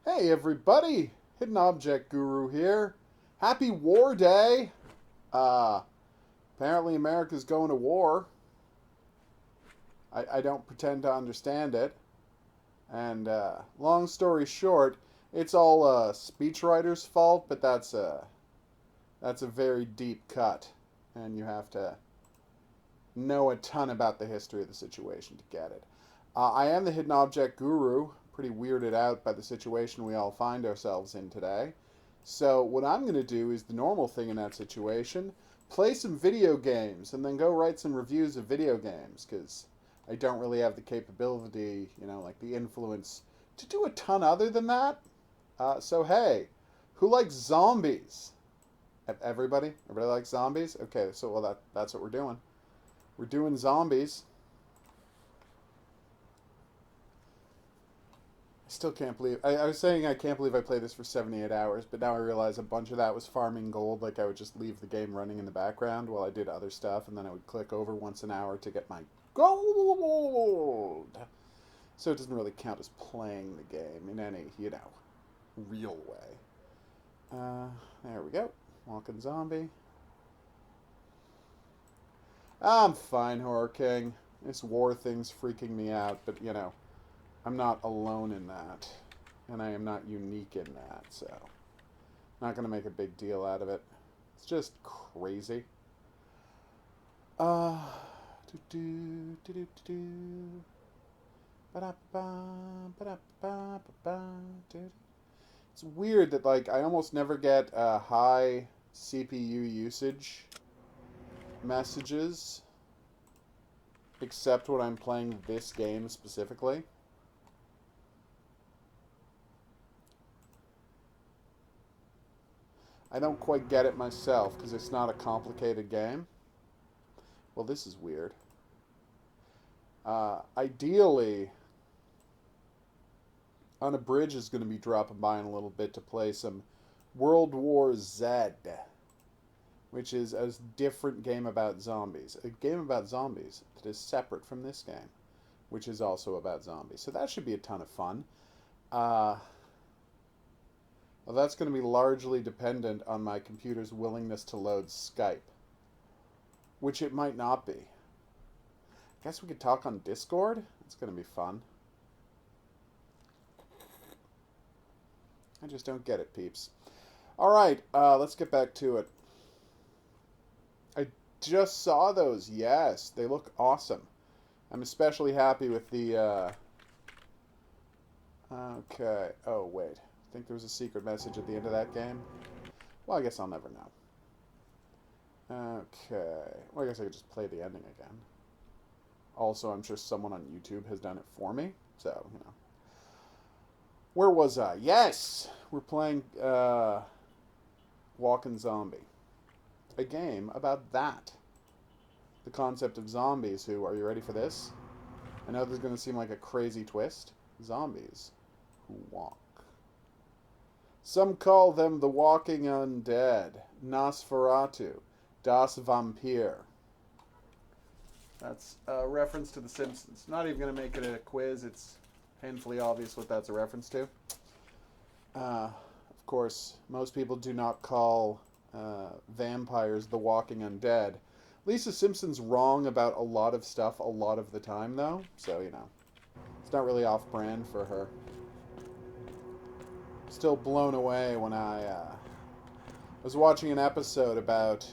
Hey everybody! Hidden Object Guru here. Happy War Day! Uh, Apparently America's going to war. I don't pretend to understand it. And long story short, it's all speechwriter's fault, but that's a very deep cut, and you have to know a ton about the history of the situation to get it. I am the Hidden Object Guru, pretty weirded out by the situation we all find ourselves in today. So what I'm going to do is the normal thing in that situation, play some video games, and then go write some reviews of video games, because I don't really have the capability, like the influence, to do a ton other than that. So hey, who likes zombies? Everybody? Everybody likes zombies? Okay, so that's what we're doing. We're doing zombies. I still can't believe... I was saying I can't believe I played this for 78 hours, but now I realize a bunch of that was farming gold. Like, I would just leave the game running in the background while I did other stuff, and then I would click over once an hour to get my gold. So it doesn't really count as playing the game in any, real way. There we go. Walking zombie. I'm fine, Horror King. This war thing's freaking me out, but, I'm not alone in that. And I am not unique in that, so... Not gonna make a big deal out of it. It's just crazy. Uh... It's weird that, I almost never get high CPU usage messages, except when I'm playing this game specifically. I don't quite get it myself, because it's not a complicated game. Well, this is weird. Ideally, On a Bridge is going to be dropping by in a little bit to play some World War Z, which is a different game about zombies. A game about zombies that is separate from this game, which is also about zombies. So that should be a ton of fun. Well, that's going to be largely dependent on my computer's willingness to load Skype, which it might not be. I guess we could talk on Discord. It's going to be fun. I just don't get it, peeps. All right, let's get back to it. I just saw those. Yes, they look awesome. I'm especially happy with the... Okay. Oh, wait. I think there was a secret message at the end of that game. Well, I guess I'll never know. Okay. Well, I guess I could just play the ending again. Also, I'm sure someone on YouTube has done it for me. So, Where was I? Yes! We're playing Walking Zombie. A game about that. The concept of zombies who... Are you ready for this? I know this is going to seem like a crazy twist. Zombies who walk. Some call them the walking undead. Nosferatu. Das Vampir. That's a reference to The Simpsons. Not even going to make it a quiz. It's painfully obvious what that's a reference to. Of course, most people do not call vampires the walking undead. Lisa Simpson's wrong about a lot of stuff a lot of the time, though. So, it's not really off-brand for her. Still blown away when I was watching an episode about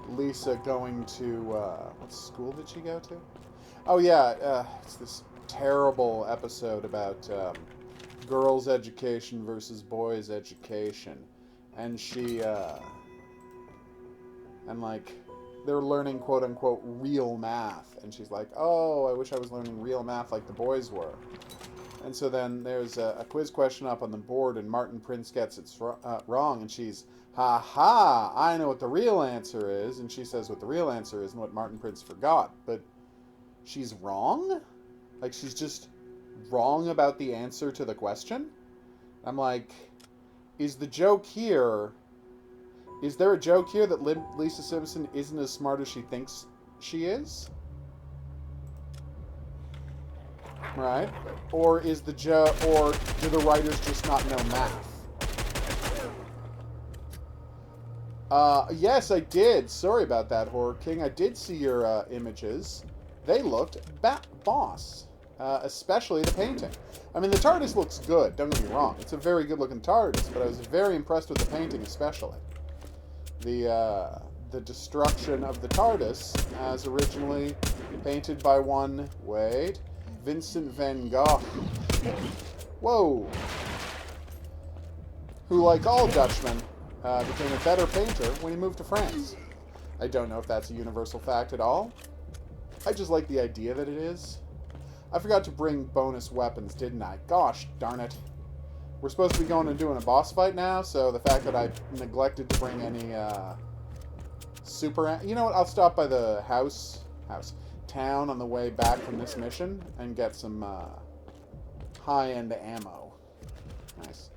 Lisa going to... what school did she go to? Oh, yeah, it's this terrible episode about girls' education versus boys' education. And she... they're learning quote-unquote real math. And she's like, oh, I wish I was learning real math like the boys were. And so then there's a quiz question up on the board, and Martin Prince gets it wrong, and she's, ha ha, I know what the real answer is. And she says what the real answer is and what Martin Prince forgot. But she's wrong? Like, she's just wrong about the answer to the question? I'm like, is the joke here... Is there a joke here that Lisa Simpson isn't as smart as she thinks she is? Right? Or is the or do the writers just not know math? Yes, I did. Sorry about that, Horror King. I did see your images. They looked boss. Especially the painting. I mean, the TARDIS looks good, don't get me wrong. It's a very good-looking TARDIS, but I was very impressed with the painting especially. The destruction of the TARDIS, as originally painted by one, wait, Vincent van Gogh. Whoa! Who, like all Dutchmen, became a better painter when he moved to France. I don't know if that's a universal fact at all. I just like the idea that it is. I forgot to bring bonus weapons, didn't I? Gosh darn it. We're supposed to be going and doing a boss fight now, so the fact that I neglected to bring any, super... You know what? I'll stop by the town on the way back from this mission and get some, high-end ammo. Nice.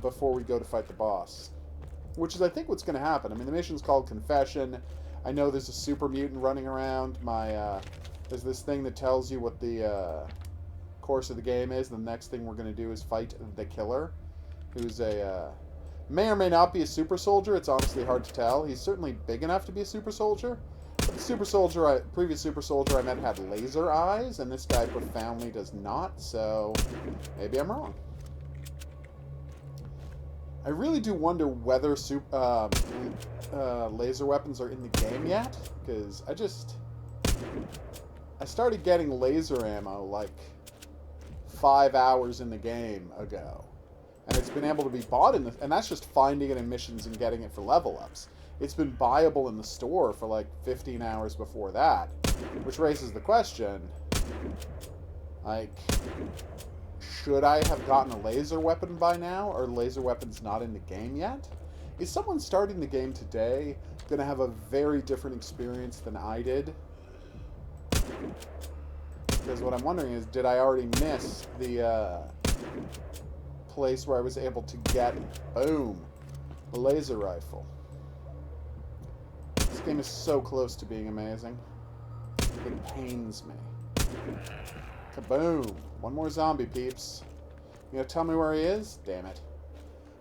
Before we go to fight the boss. Which is, I think, what's going to happen. I mean, the mission's called Confession. I know there's a super mutant running around. There's this thing that tells you what the, course of the game is. The next thing we're going to do is fight the killer, who's a may or may not be a super soldier. It's honestly hard to tell. He's certainly big enough to be a super soldier, but the previous super soldier I met had laser eyes, and this guy profoundly does not, so maybe I'm wrong. I really do wonder whether laser weapons are in the game yet, because I started getting laser ammo like 5 hours in the game ago. And it's been able to be bought and that's just finding it in missions and getting it for level ups. It's been buyable in the store for like 15 hours before that. Which raises the question, like, should I have gotten a laser weapon by now? Are laser weapons not in the game yet? Is someone starting the game today going to have a very different experience than I did? Because what I'm wondering is, did I already miss the place where I was able to get, boom, a laser rifle? This game is so close to being amazing. It pains me. Kaboom! One more zombie, peeps. You gonna tell me where he is? Damn it.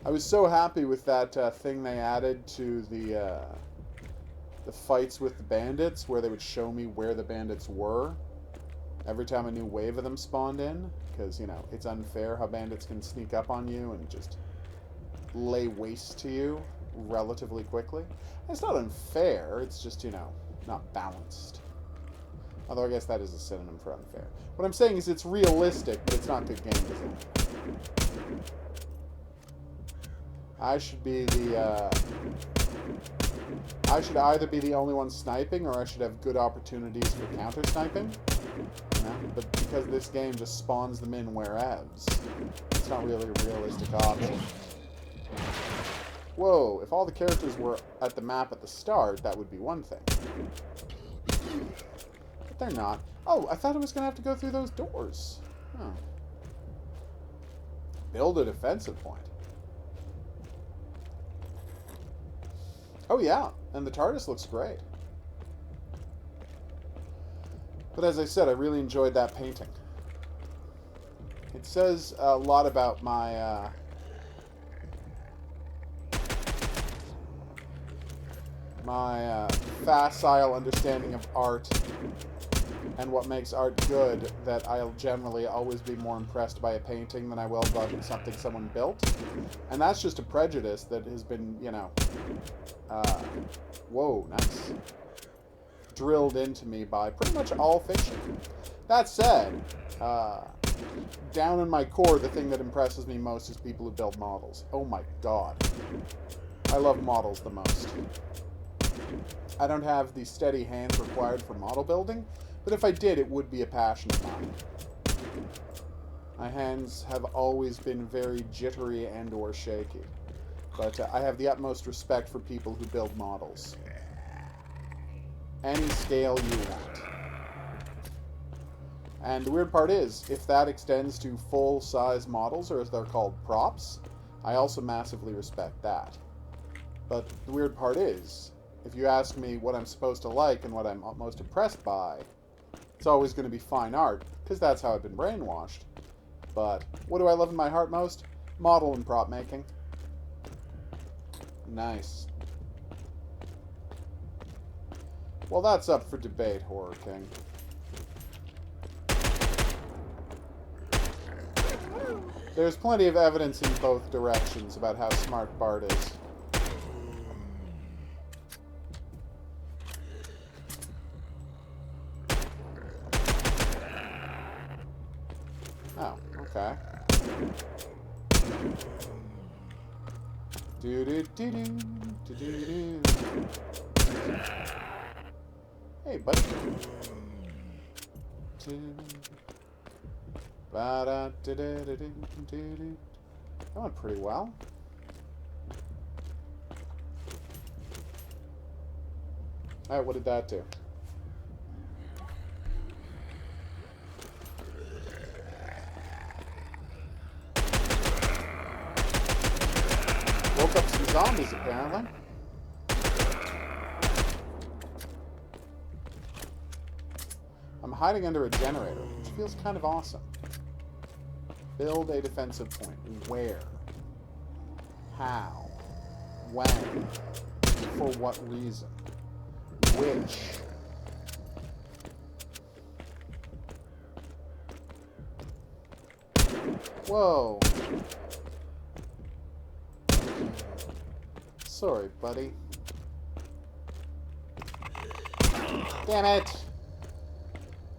I was so happy with that thing they added to the fights with the bandits, where they would show me where the bandits were every time a new wave of them spawned in, because, you know, it's unfair how bandits can sneak up on you and just lay waste to you relatively quickly. And it's not unfair, it's just, you know, not balanced. Although I guess that is a synonym for unfair. What I'm saying is it's realistic, but it's not good game design. I should be I should either be the only one sniping, or I should have good opportunities for counter-sniping. You know? But because this game just spawns them in wherevs, it's not really a realistic option. Whoa, if all the characters were at the map at the start, that would be one thing. But they're not. Oh, I thought I was going to have to go through those doors. Oh. Build a defensive point. Oh yeah, and the TARDIS looks great. But as I said, I really enjoyed that painting. It says a lot about my facile understanding of art and what makes art good, that I'll generally always be more impressed by a painting than I will by something someone built. And that's just a prejudice that has been, you know, whoa, nice, drilled into me by pretty much all fiction. That said, down in my core, the thing that impresses me most is people who build models. Oh my god. I love models the most. I don't have the steady hands required for model building, but if I did, it would be a passion of mine. My hands have always been very jittery and or shaky, but I have the utmost respect for people who build models. Any scale you want. And the weird part is, if that extends to full-size models, or as they're called, props, I also massively respect that. But the weird part is, if you ask me what I'm supposed to like and what I'm most impressed by, It's always going to be fine art, because that's how I've been brainwashed. But what do I love in my heart most? Model and prop making. Nice. Well, that's up for debate, Horror King. There's plenty of evidence in both directions about how smart Bart is. Oh, okay. Do do do do do do do. Hey, buddy. That went pretty well. Alright, what did that do? Woke up some zombies, apparently. I'm hiding under a generator, which feels kind of awesome. Build a defensive point. Where? How? When? For what reason? Which? Whoa. Sorry, buddy. Damn it!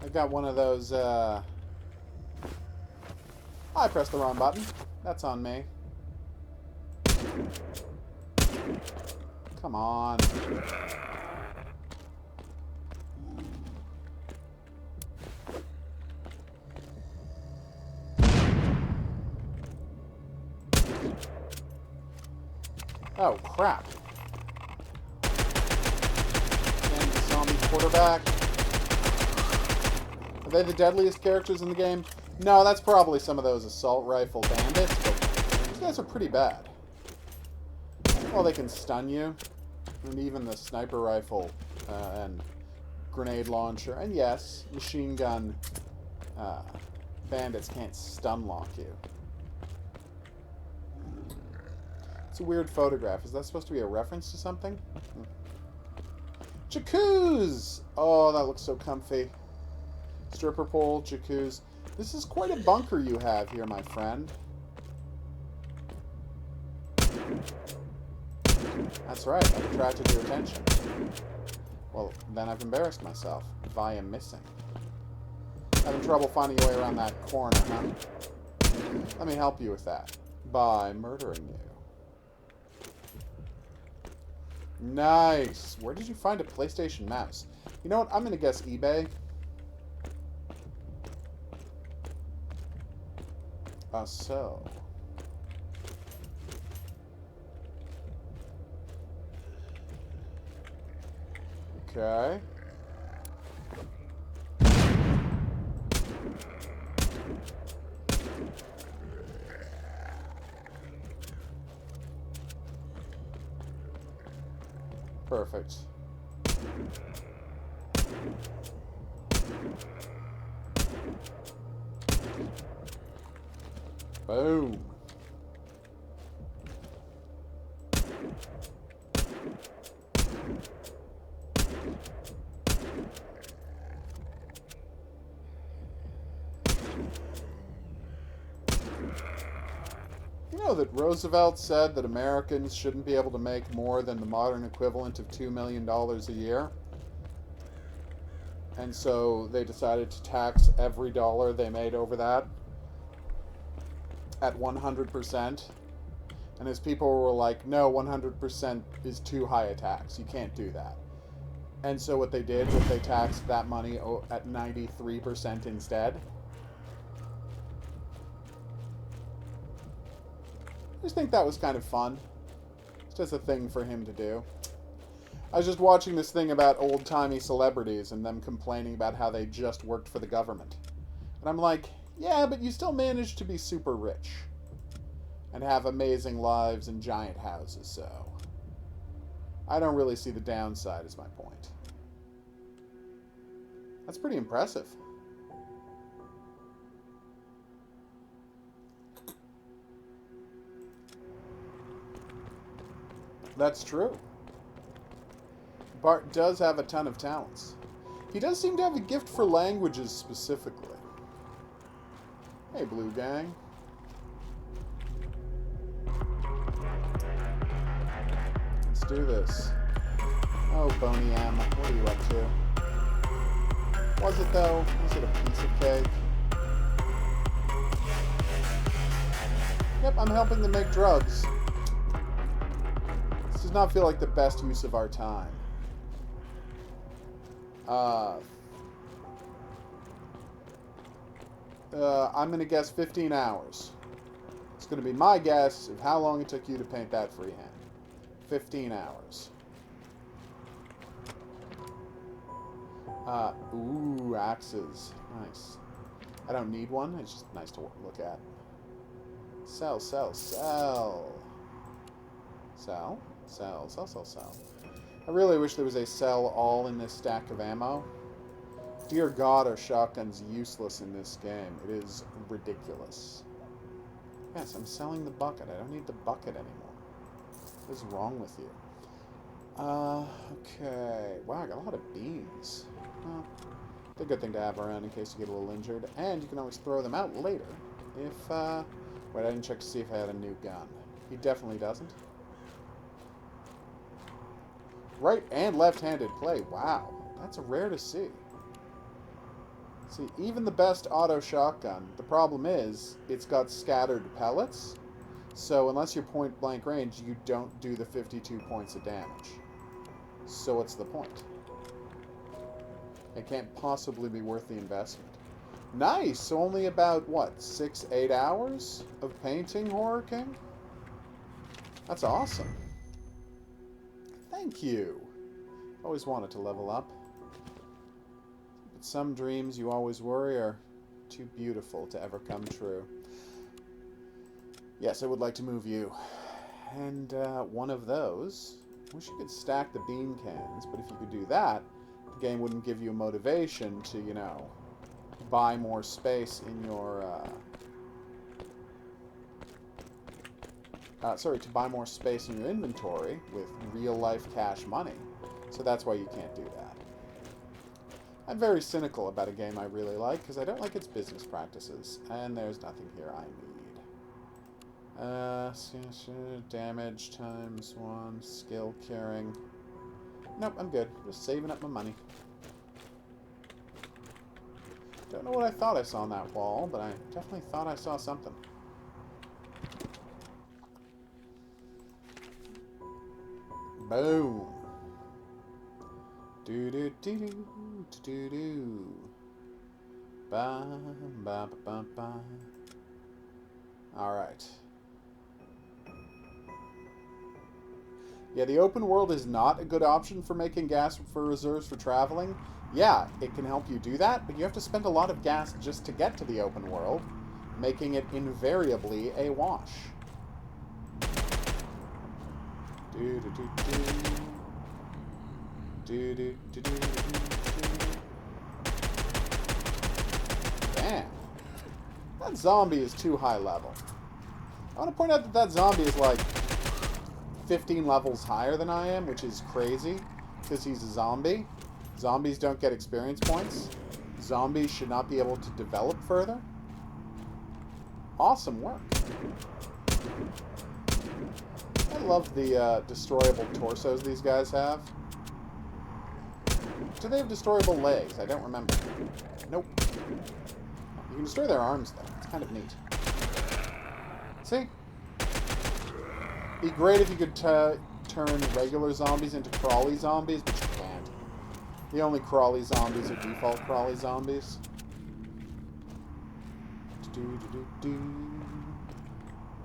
I got one of those, I pressed the wrong button. That's on me. Come on. Oh, crap. And the zombie quarterback. Are they the deadliest characters in the game? No, that's probably some of those assault rifle bandits, but these guys are pretty bad. Well, they can stun you. And even the sniper rifle and grenade launcher. And yes, machine gun bandits can't stun lock you. It's a weird photograph. Is that supposed to be a reference to something? Jacuzzi! Oh, that looks so comfy. Stripper pole, jacuzzi. This is quite a bunker you have here, my friend. That's right, I've attracted your attention. Well, then I've embarrassed myself via missing. Having trouble finding your way around that corner, huh? Let me help you with that. By murdering you. Nice! Where did you find a PlayStation mouse? You know what? I'm gonna guess eBay. So. Okay. Perfect. Boom. You know that Roosevelt said that Americans shouldn't be able to make more than the modern equivalent of $2 million a year? And so they decided to tax every dollar they made over that at 100%. And his people were like, no, 100% is too high a tax. You can't do that. And so what they did was they taxed that money at 93% instead. I just think that was kind of fun. It's just a thing for him to do. I was just watching this thing about old-timey celebrities and them complaining about how they just worked for the government. And I'm like, yeah, but you still managed to be super rich. And have amazing lives and giant houses, so... I don't really see the downside, is my point. That's pretty impressive. That's true. Bart does have a ton of talents. He does seem to have a gift for languages specifically. Hey, Blue Gang. Let's do this. Oh, Boney M, what are you up to? Was it, though? Was it a piece of cake? Yep, I'm helping them make drugs. This does not feel like the best use of our time. I'm going to guess 15 hours. It's going to be my guess of how long it took you to paint that freehand. 15 hours. Ooh, axes. Nice. I don't need one. It's just nice to look at. Sell, sell, sell. Sell, sell, sell, sell, sell. I really wish there was a sell all in this stack of ammo. Dear God, are shotguns useless in this game. It is ridiculous. Yes, I'm selling the bucket. I don't need the bucket anymore. What is wrong with you? Okay. Wow, I got a lot of beans. Well, it's a good thing to have around in case you get a little injured. And you can always throw them out later if, wait, I didn't check to see if I had a new gun. He definitely doesn't. Right and left-handed play. Wow. That's rare to see. See, even the best auto shotgun, the problem is it's got scattered pellets. So unless you're point-blank range, you don't do the 52 points of damage. So what's the point? It can't possibly be worth the investment. Nice! So only about, what, 6-8 hours of painting, Horror King? That's awesome. Thank you. Always wanted to level up. But some dreams you always worry are too beautiful to ever come true. Yes, I would like to move you. And one of those... I wish you could stack the bean cans, but if you could do that, the game wouldn't give you a motivation to, you know, buy more space in your... to buy more space in your inventory with real-life cash money. So that's why you can't do that. I'm very cynical about a game I really like, because I don't like its business practices. And there's nothing here I need. Damage times 1, skill curing. Nope, I'm good. Just saving up my money. Don't know what I thought I saw on that wall, but I definitely thought I saw something. Boom. Do do do do do do. Ba ba ba ba. All right. Yeah, the open world is not a good option for making gas for reserves for traveling. Yeah, it can help you do that, but you have to spend a lot of gas just to get to the open world, making it invariably a wash. Do do do do. Do do do do do do. Damn. That zombie is too high level. I want to point out that that zombie is like 15 levels higher than I am, which is crazy, because he's a zombie. Zombies don't get experience points. Zombies should not be able to develop further. Awesome work. I love the destroyable torsos these guys have. Do they have destroyable legs? I don't remember. Nope. You can destroy their arms, though. It's kind of neat. See? Be great if you could turn regular zombies into crawly zombies, but you can't. The only crawly zombies are default crawly zombies.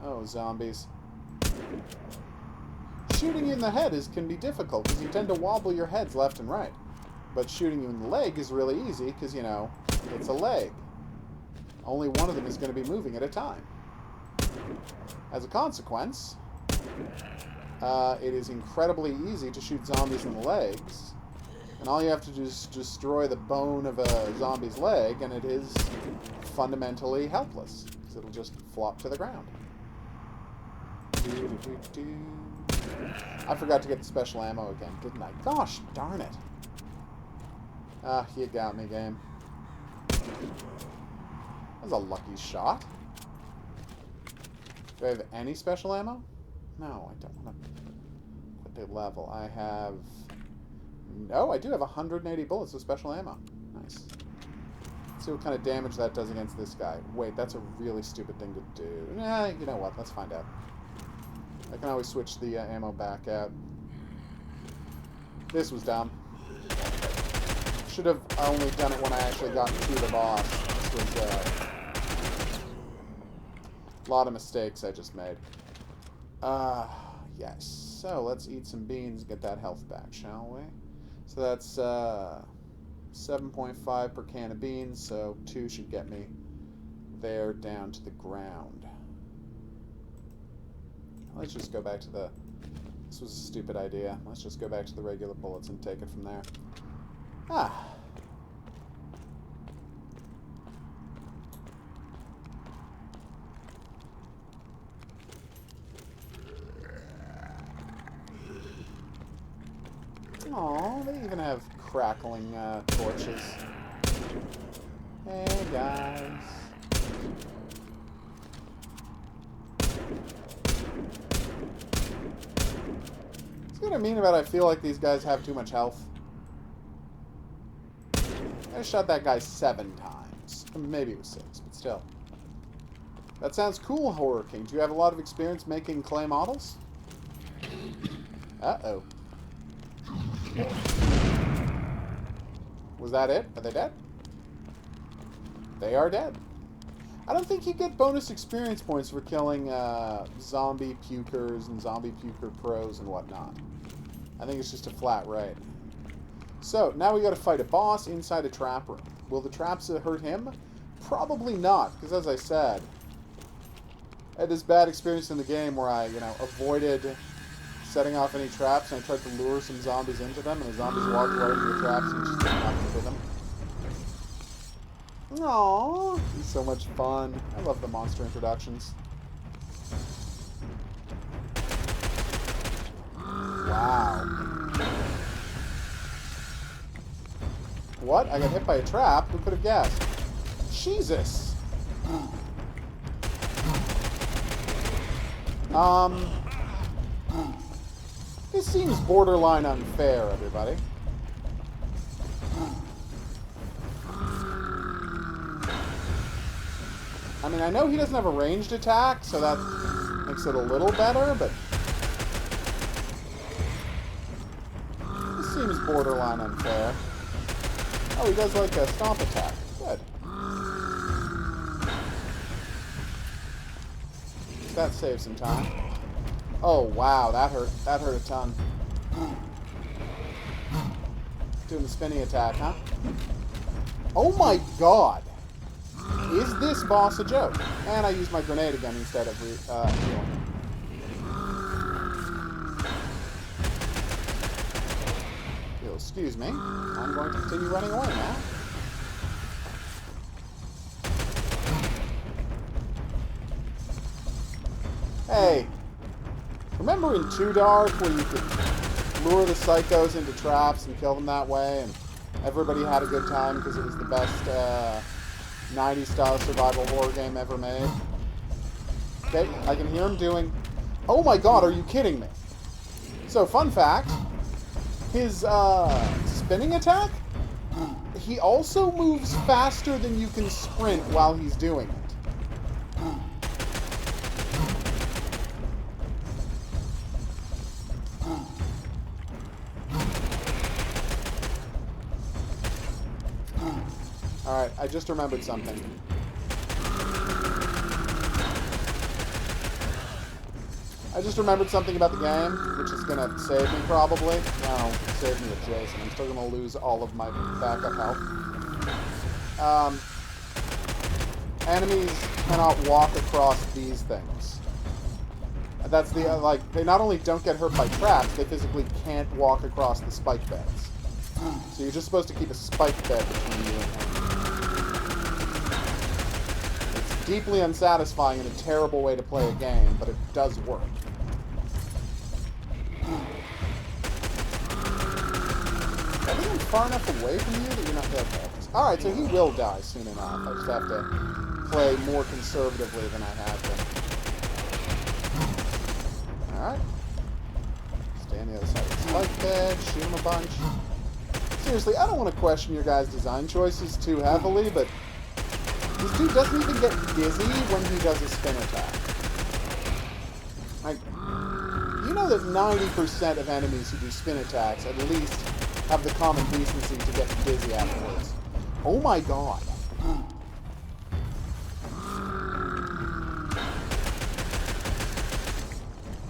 Oh, zombies. Shooting you in the head can be difficult, because you tend to wobble your heads left and right. But shooting you in the leg is really easy, because, you know, it's a leg. Only one of them is going to be moving at a time. As a consequence, it is incredibly easy to shoot zombies in the legs. And all you have to do is destroy the bone of a zombie's leg, and it is fundamentally helpless. Because it'll just flop to the ground. I forgot to get the special ammo again, didn't I? Gosh darn it. Ah, you got me, game. That was a lucky shot. Do I have any special ammo? No, I don't want to quit the level. I have... No, I do have 180 bullets of special ammo. Nice. Let's see what kind of damage that does against this guy. Wait, that's a really stupid thing to do. Nah, you know what? Let's find out. I can always switch the ammo back out. This was dumb. Should have only done it when I actually got to the boss. This was a lot of mistakes I just made. Yes. So let's eat some beans and get that health back, shall we? So that's 7.5 per can of beans, so 2 should get me there down to the ground. Let's just go back to the... This was a stupid idea. Let's just go back to the regular bullets and take it from there. Ah. Aw, they even have crackling torches. Hey, guys. See what I mean about I feel like these guys have too much health? I shot that guy 7 times. Maybe it was 6, but still. That sounds cool, Horror King. Do you have a lot of experience making clay models? Uh-oh. Was that it? Are they dead? They are dead. I don't think you get bonus experience points for killing zombie pukers and zombie puker pros and whatnot. I think it's just a flat rate. So, now we gotta fight a boss inside a trap room. Will the traps hurt him? Probably not, because as I said, I had this bad experience in the game where I, avoided setting off any traps, and I tried to lure some zombies into them, and the zombies walked right into the traps and just didn't have to hit them. Aww, it's so much fun. I love the monster introductions. Wow. What? I got hit by a trap? Who could have guessed? Jesus! This seems borderline unfair, everybody. I mean, I know he doesn't have a ranged attack, so that makes it a little better, but... This seems borderline unfair. Oh, he does like a stomp attack. Good. That saves some time. Oh, wow, that hurt. That hurt a ton. Doing the spinny attack, huh? Oh my god! Is this boss a joke? And I used my grenade again instead of healing. Excuse me. I'm going to continue running away now. Hey, remember in Too Dark where you could lure the psychos into traps and kill them that way, and everybody had a good time because it was the best 90s style survival horror game ever made? Okay, I can hear him doing... Oh my god, are you kidding me? So, fun fact, his spinning attack, he also moves faster than you can sprint while he's doing it. Alright, I just remembered something. I just remembered something about the game, which is going to save me probably. No, save me with Jason. I'm still going to lose all of my backup health. Enemies cannot walk across these things. That's the, they not only don't get hurt by traps, they physically can't walk across the spike beds. So you're just supposed to keep a spike bed between you and him. It's deeply unsatisfying and a terrible way to play a game, but it does work. Everything far enough away from you that you're not that focused. Alright, so he will die soon enough. I just have to play more conservatively than I have been. Alright. Stay on the other side of the spike bed, shoot him a bunch. Seriously, I don't want to question your guys' design choices too heavily, but this dude doesn't even get dizzy when he does a spin attack. Like, you know that 90% of enemies who do spin attacks at least have the common decency to get dizzy afterwards. Oh my god.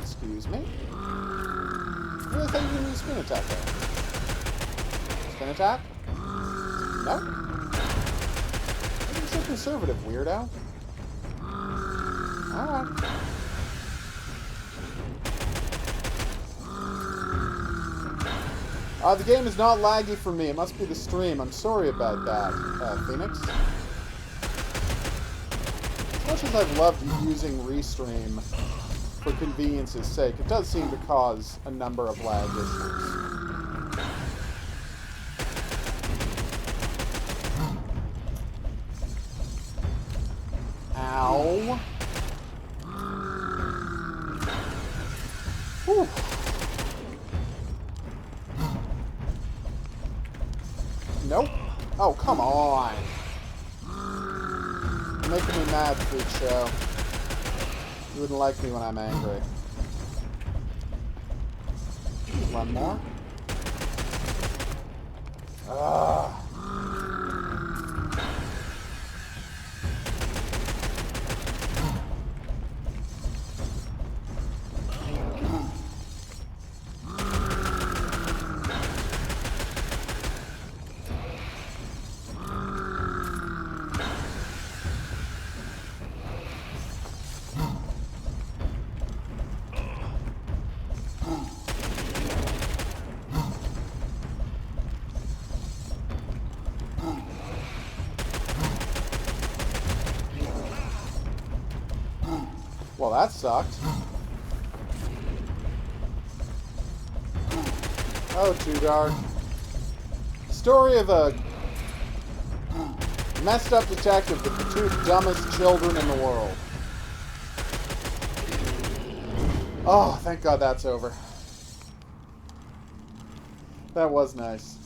Excuse me? I really thought you were going to do spin attack there. Spin attack? No? You're so conservative, weirdo. Alright. The game is not laggy for me. It must be the stream. I'm sorry about that, Phoenix. As much as I've loved using Restream for convenience's sake, it does seem to cause a number of lag issues. Ow. Whew. Nope. Oh, come on. You're making me mad, Freak Show. You wouldn't like me when I'm angry. One more. Ah. Well, that sucked. Oh, too dark. Story of a messed up detective with the two dumbest children in the world. Oh, thank God that's over. That was nice.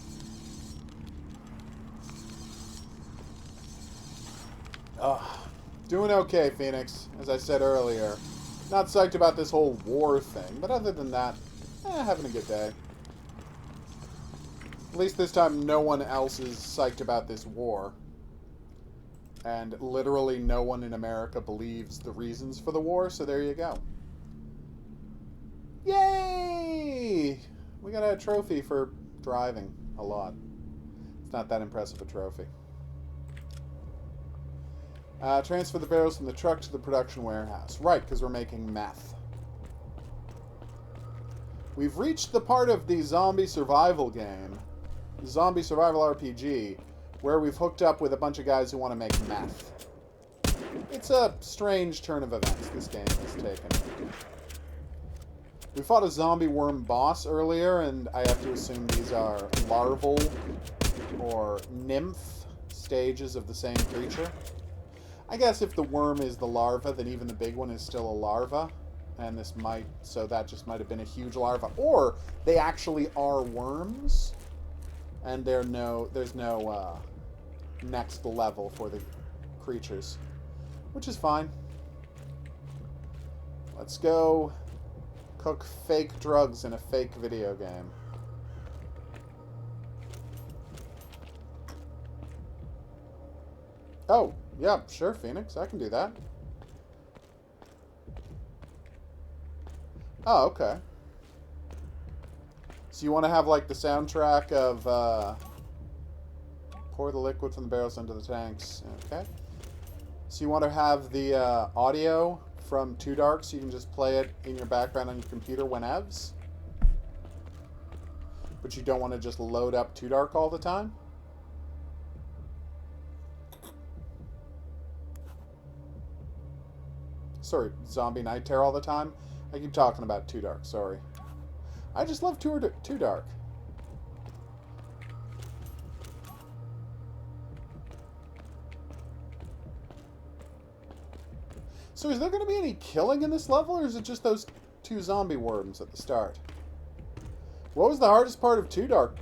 Doing okay, Phoenix, as I said earlier. Not psyched about this whole war thing, but other than that, having a good day. At least this time no one else is psyched about this war. And literally no one in America believes the reasons for the war, so there you go. Yay! We got a trophy for driving a lot. It's not that impressive a trophy. Transfer the barrels from the truck to the production warehouse. Right, because we're making meth. We've reached the part of the zombie survival game, zombie survival RPG, where we've hooked up with a bunch of guys who want to make meth. It's a strange turn of events this game has taken. We fought a zombie worm boss earlier, and I have to assume these are larval or nymph stages of the same creature. I guess if the worm is the larva, then even the big one is still a larva. And this might, so that just might have been a huge larva. Or they actually are worms. And there's no next level for the creatures. Which is fine. Let's go cook fake drugs in a fake video game. Oh, yeah, sure, Phoenix. I can do that. Oh, okay. So you want to have, like, the soundtrack of, pour the liquid from the barrels into the tanks. Okay. So you want to have the, audio from Too Dark so you can just play it in your background on your computer whenevs? but you don't want to just load up Too Dark all the time. Sorry, Zombie Night Terror all the time. I keep talking about Too Dark, sorry. I just love Too Dark. So is there going to be any killing in this level, or is it just those two zombie worms at the start? What was the hardest part of Too Dark?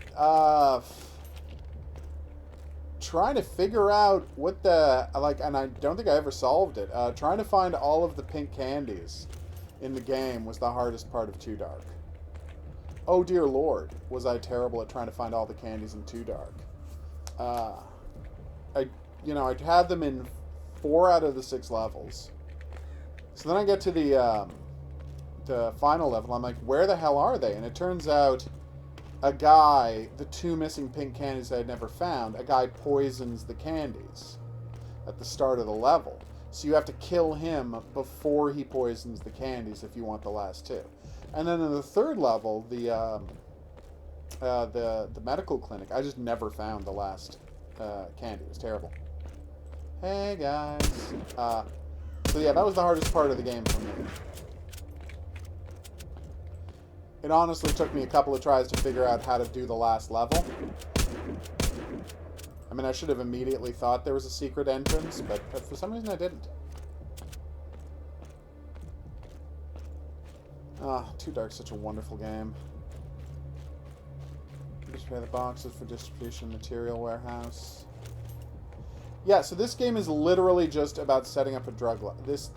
Trying to figure out what the... like, and I don't think I ever solved it. Trying to find all of the pink candies in the game was the hardest part of Too Dark. Oh dear lord, was I terrible at trying to find all the candies in Too Dark. I'd had them in 4 out of the 6 levels. So then I get to the final level. I'm like, where the hell are they? And it turns out a guy, the 2 missing pink candies I had never found, a guy poisons the candies at the start of the level. So you have to kill him before he poisons the candies if you want the last 2. And then in the 3rd level, the medical clinic, I just never found the last candy. It was terrible. Hey guys. So yeah, that was the hardest part of the game for me. It honestly took me a couple of tries to figure out how to do the last level. I mean, I should have immediately thought there was a secret entrance, but for some reason I didn't. Too Dark's such a wonderful game. Display the boxes for distribution material warehouse. Yeah, so this game is literally just about setting up a drug... This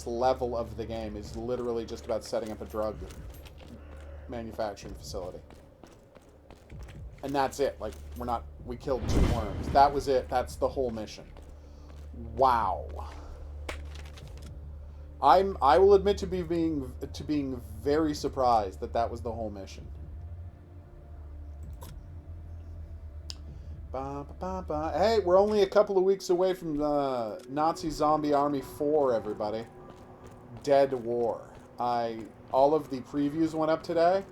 level of the game is literally just about setting up a drug manufacturing facility. And that's it. Like, we killed 2 worms. That was it. That's the whole mission. Wow. I will admit to being very surprised that was the whole mission. Hey, we're only a couple of weeks away from Nazi Zombie Army 4, everybody. Dead War. All of the previews went up today.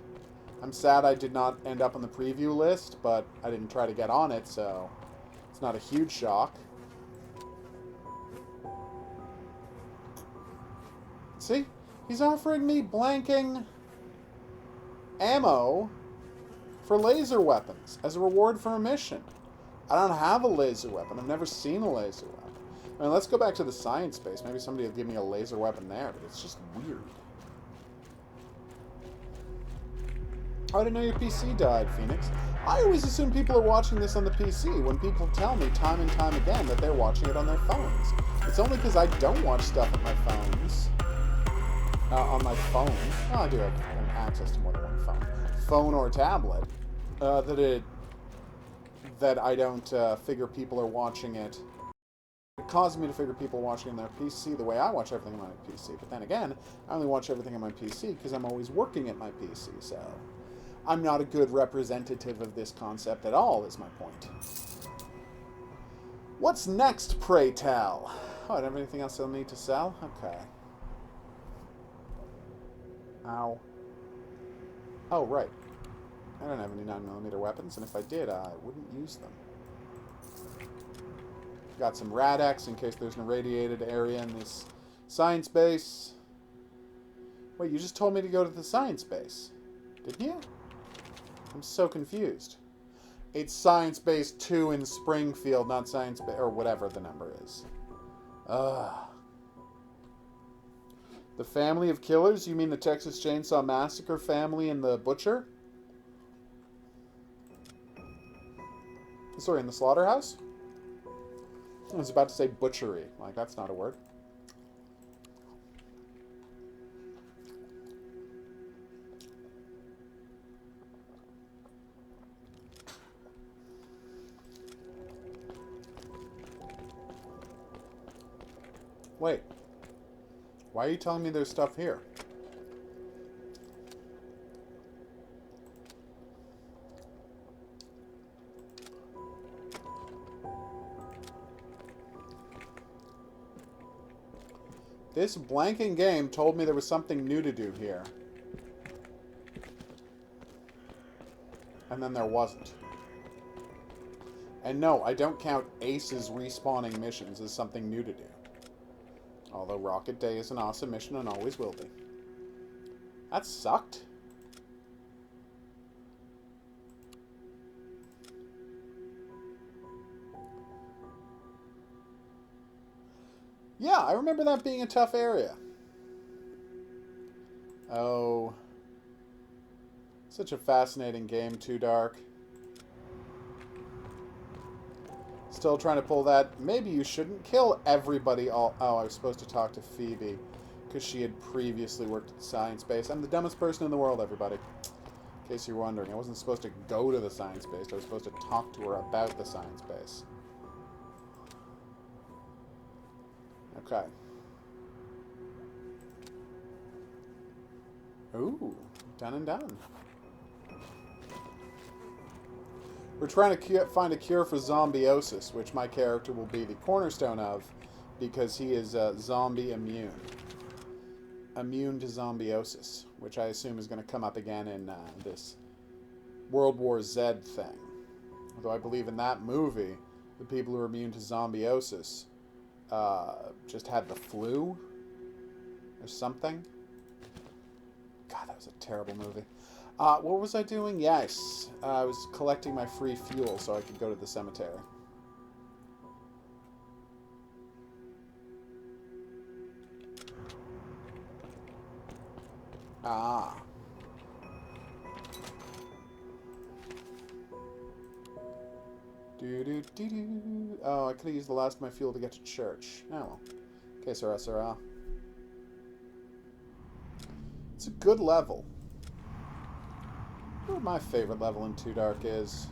I'm sad I did not end up on the preview list, but I didn't try to get on it, so it's not a huge shock. See? He's offering me blanking ammo for laser weapons as a reward for a mission. I don't have a laser weapon. I've never seen a laser weapon. I mean, let's go back to the science base. Maybe somebody will give me a laser weapon there, but it's just weird. Oh, I didn't know your PC died, Phoenix. I always assume people are watching this on the PC when people tell me time and time again that they're watching it on their phones. It's only because I don't watch stuff on my phones. On my phone. Well, I do have access to more than one phone. Phone or tablet. That I don't figure people are watching it. It causes me to figure people watching on their PC the way I watch everything on my PC. But then again, I only watch everything on my PC because I'm always working at my PC, so I'm not a good representative of this concept at all, is my point. What's next, pray tell? Oh, I don't have anything else I'll need to sell? Okay. Ow. Oh, right. I don't have any 9mm weapons, and if I did, I wouldn't use them. Got some Rad-X in case there's an irradiated area in this science base. Wait, you just told me to go to the science base, didn't you? I'm so confused. It's Science Base 2 in Springfield, not Science Base... or whatever the number is. Ugh. The family of killers? You mean the Texas Chainsaw Massacre family and the butcher? Sorry, in the slaughterhouse? I was about to say butchery. Like, that's not a word. Wait. Why are you telling me there's stuff here? This blanking game told me there was something new to do here. And then there wasn't. And no, I don't count Ace's respawning missions as something new to do. Although Rocket Day is an awesome mission and always will be. That sucked. Yeah, I remember that being a tough area. Oh. Such a fascinating game, Too Dark. Still trying to pull that. Maybe you shouldn't kill everybody all... Oh, I was supposed to talk to Phoebe because she had previously worked at the science base. I'm the dumbest person in the world, everybody. In case you're wondering. I wasn't supposed to go to the science base. I was supposed to talk to her about the science base. Okay. Ooh, done and done. We're trying to find a cure for zombiosis, which my character will be the cornerstone of, because he is zombie immune. Immune to zombiosis, which I assume is going to come up again in this World War Z thing. Although I believe in that movie, the people who are immune to zombiosis just had the flu or something. God, that was a terrible movie. What was I doing? Yes, I was collecting my free fuel so I could go to the cemetery. Ah. Do-do-do-do. Oh, I could have used the last of my fuel to get to church. Oh well. Okay, sirrah. It's a good level. What my favorite level in Too Dark is?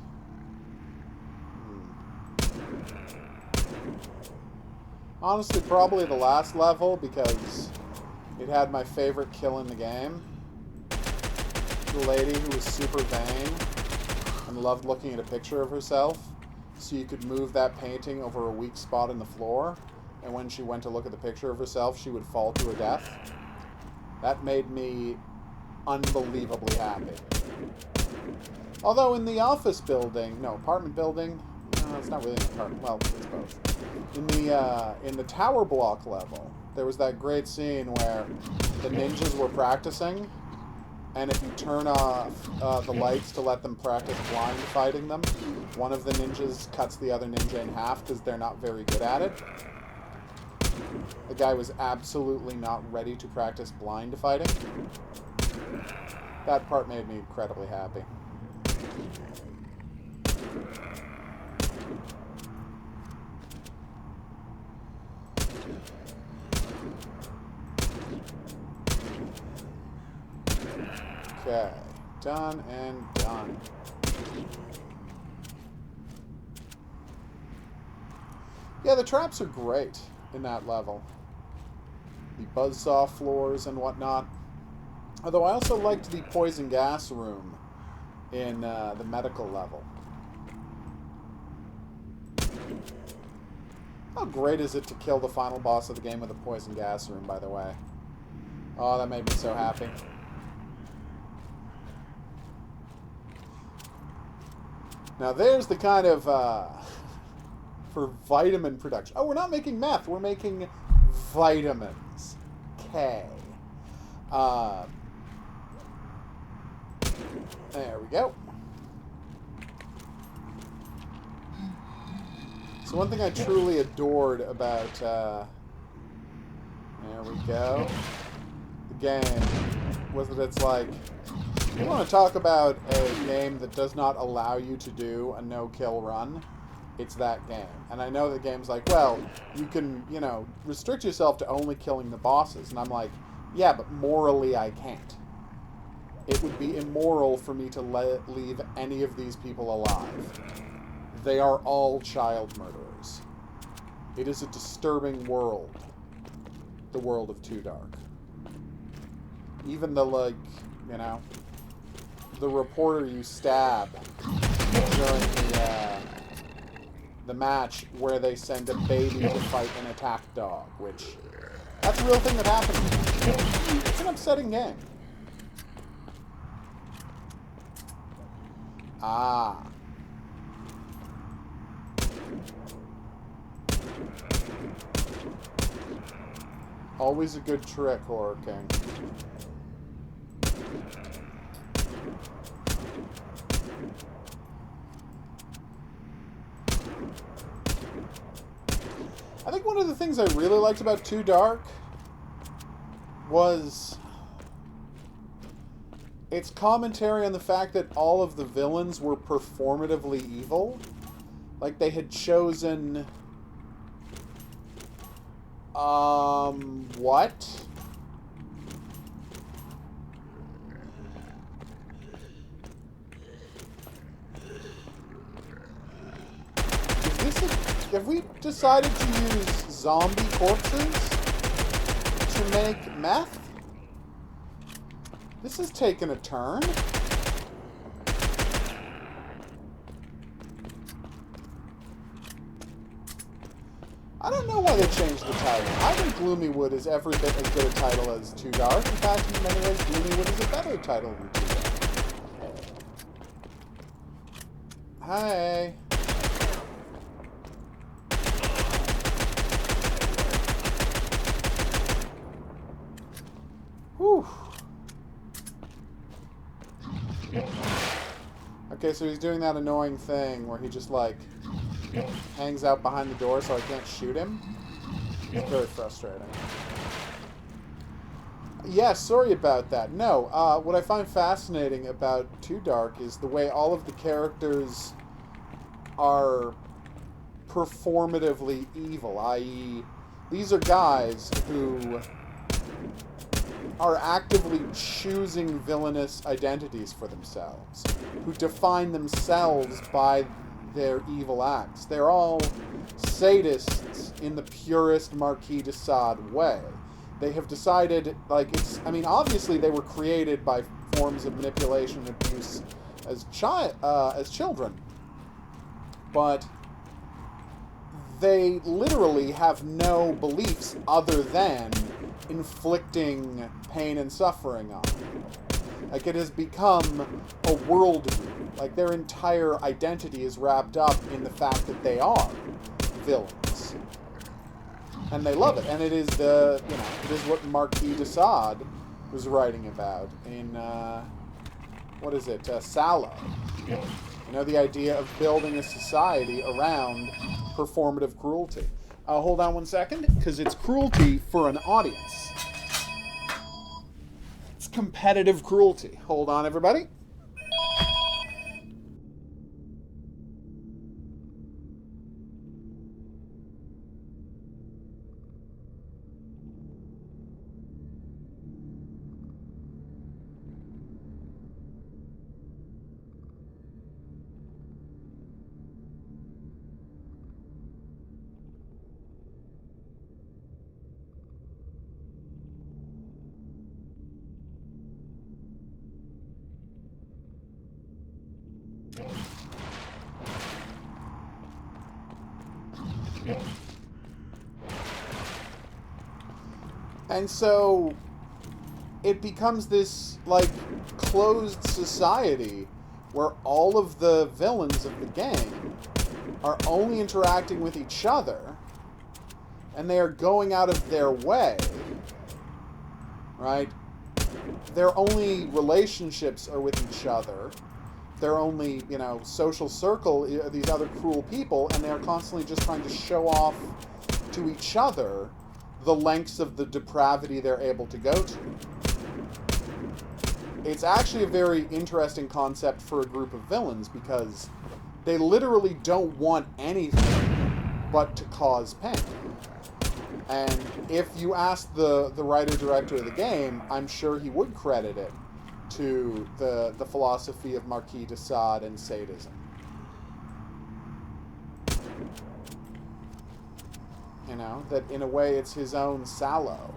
Honestly, probably the last level, because it had my favorite kill in the game. The lady who was super vain and loved looking at a picture of herself, so you could move that painting over a weak spot in the floor, and when she went to look at the picture of herself, she would fall to her death. That made me unbelievably happy. Although in the office building, no, apartment building, no, it's not really an apartment, well, it's both. In the tower block level, there was that great scene where the ninjas were practicing, and if you turn off the lights to let them practice blind fighting them, one of the ninjas cuts the other ninja in half because they're not very good at it. The guy was absolutely not ready to practice blind fighting. That part made me incredibly happy. Okay, done and done. Yeah, the traps are great in that level. The buzzsaw floors and whatnot. Although I also liked the poison gas room in the medical level. How great is it to kill the final boss of the game with a poison gas room, by the way? Oh, that made me so happy. Now there's the kind of, for vitamin production. Oh, we're not making meth, we're making vitamins. K. There we go. So one thing I truly adored about, there we go, the game, was that it's like, you want to talk about a game that does not allow you to do a no-kill run, it's that game. And I know the game's like, well, you can, you know, restrict yourself to only killing the bosses. And I'm like, yeah, but morally I can't. It would be immoral for me to leave any of these people alive. They are all child murderers. It is a disturbing world. The world of Too Dark. Even the, like, you know, the reporter you stab during the match where they send a baby to fight an attack dog, which, that's a real thing that happened. It's an upsetting game. Ah. Always a good trick, Horror King. I think one of the things I really liked about Too Dark was its commentary on the fact that all of the villains were performatively evil. Like, they had chosen... what? Have we decided to use zombie corpses to make meth? This has taken a turn. I don't know why they changed the title. I think Gloomywood is every bit as good a title as Too Dark. In fact, in many ways, Gloomywood is a better title than Too Dark. Hi. Whew. Okay, so he's doing that annoying thing where he just, like, hangs out behind the door so I can't shoot him. It's very frustrating. Yeah, sorry about that. No, what I find fascinating about Too Dark is the way all of the characters are performatively evil, i.e., these are guys who are actively choosing villainous identities for themselves, who define themselves by their evil acts. They're all sadists in the purest Marquis de Sade way. They have decided, like, it's... I mean, obviously they were created by forms of manipulation and abuse as children. But they literally have no beliefs other than inflicting pain and suffering on people. Like, it has become a worldview. Like, their entire identity is wrapped up in the fact that they are villains. And they love it. And it is the, you know, it is what Marquis de Sade was writing about in, what is it, Sallow. You know, the idea of building a society around performative cruelty. Hold on one second, because it's cruelty for an audience. It's competitive cruelty. Hold on, everybody. And so it becomes this, like, closed society where all of the villains of the game are only interacting with each other, and they are going out of their way, right? Their only relationships are with each other. Their only, you know, social circle are these other cruel people, and they are constantly just trying to show off to each other the lengths of the depravity they're able to go to. It's actually a very interesting concept for a group of villains, because they literally don't want anything but to cause pain. And if you ask the writer-director of the game, I'm sure he would credit it to the philosophy of Marquis de Sade and sadism. You know, that in a way it's his own Sallow.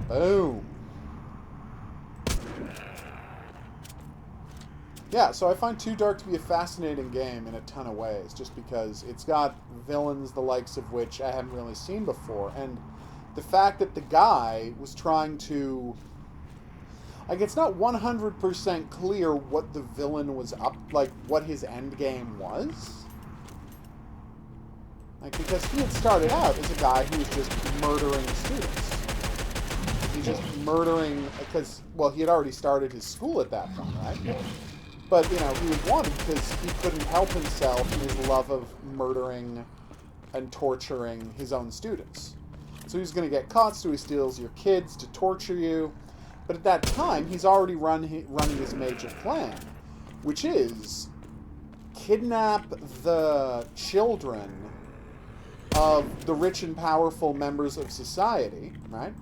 Boom. Yeah, so I find Too Dark to be a fascinating game in a ton of ways, just because it's got villains the likes of which I haven't really seen before, and the fact that the guy was trying to... Like, it's not 100% clear what the villain was up, like, what his end game was. Like, because he had started out as a guy who was just murdering students. He's just murdering, because, well, he had already started his school at that point, right? But, you know, he was wanted because he couldn't help himself in his love of murdering and torturing his own students. So he's going to get caught, so he steals your kids to torture you. But at that time, he's already running his major plan, which is kidnap the children of the rich and powerful members of society, right?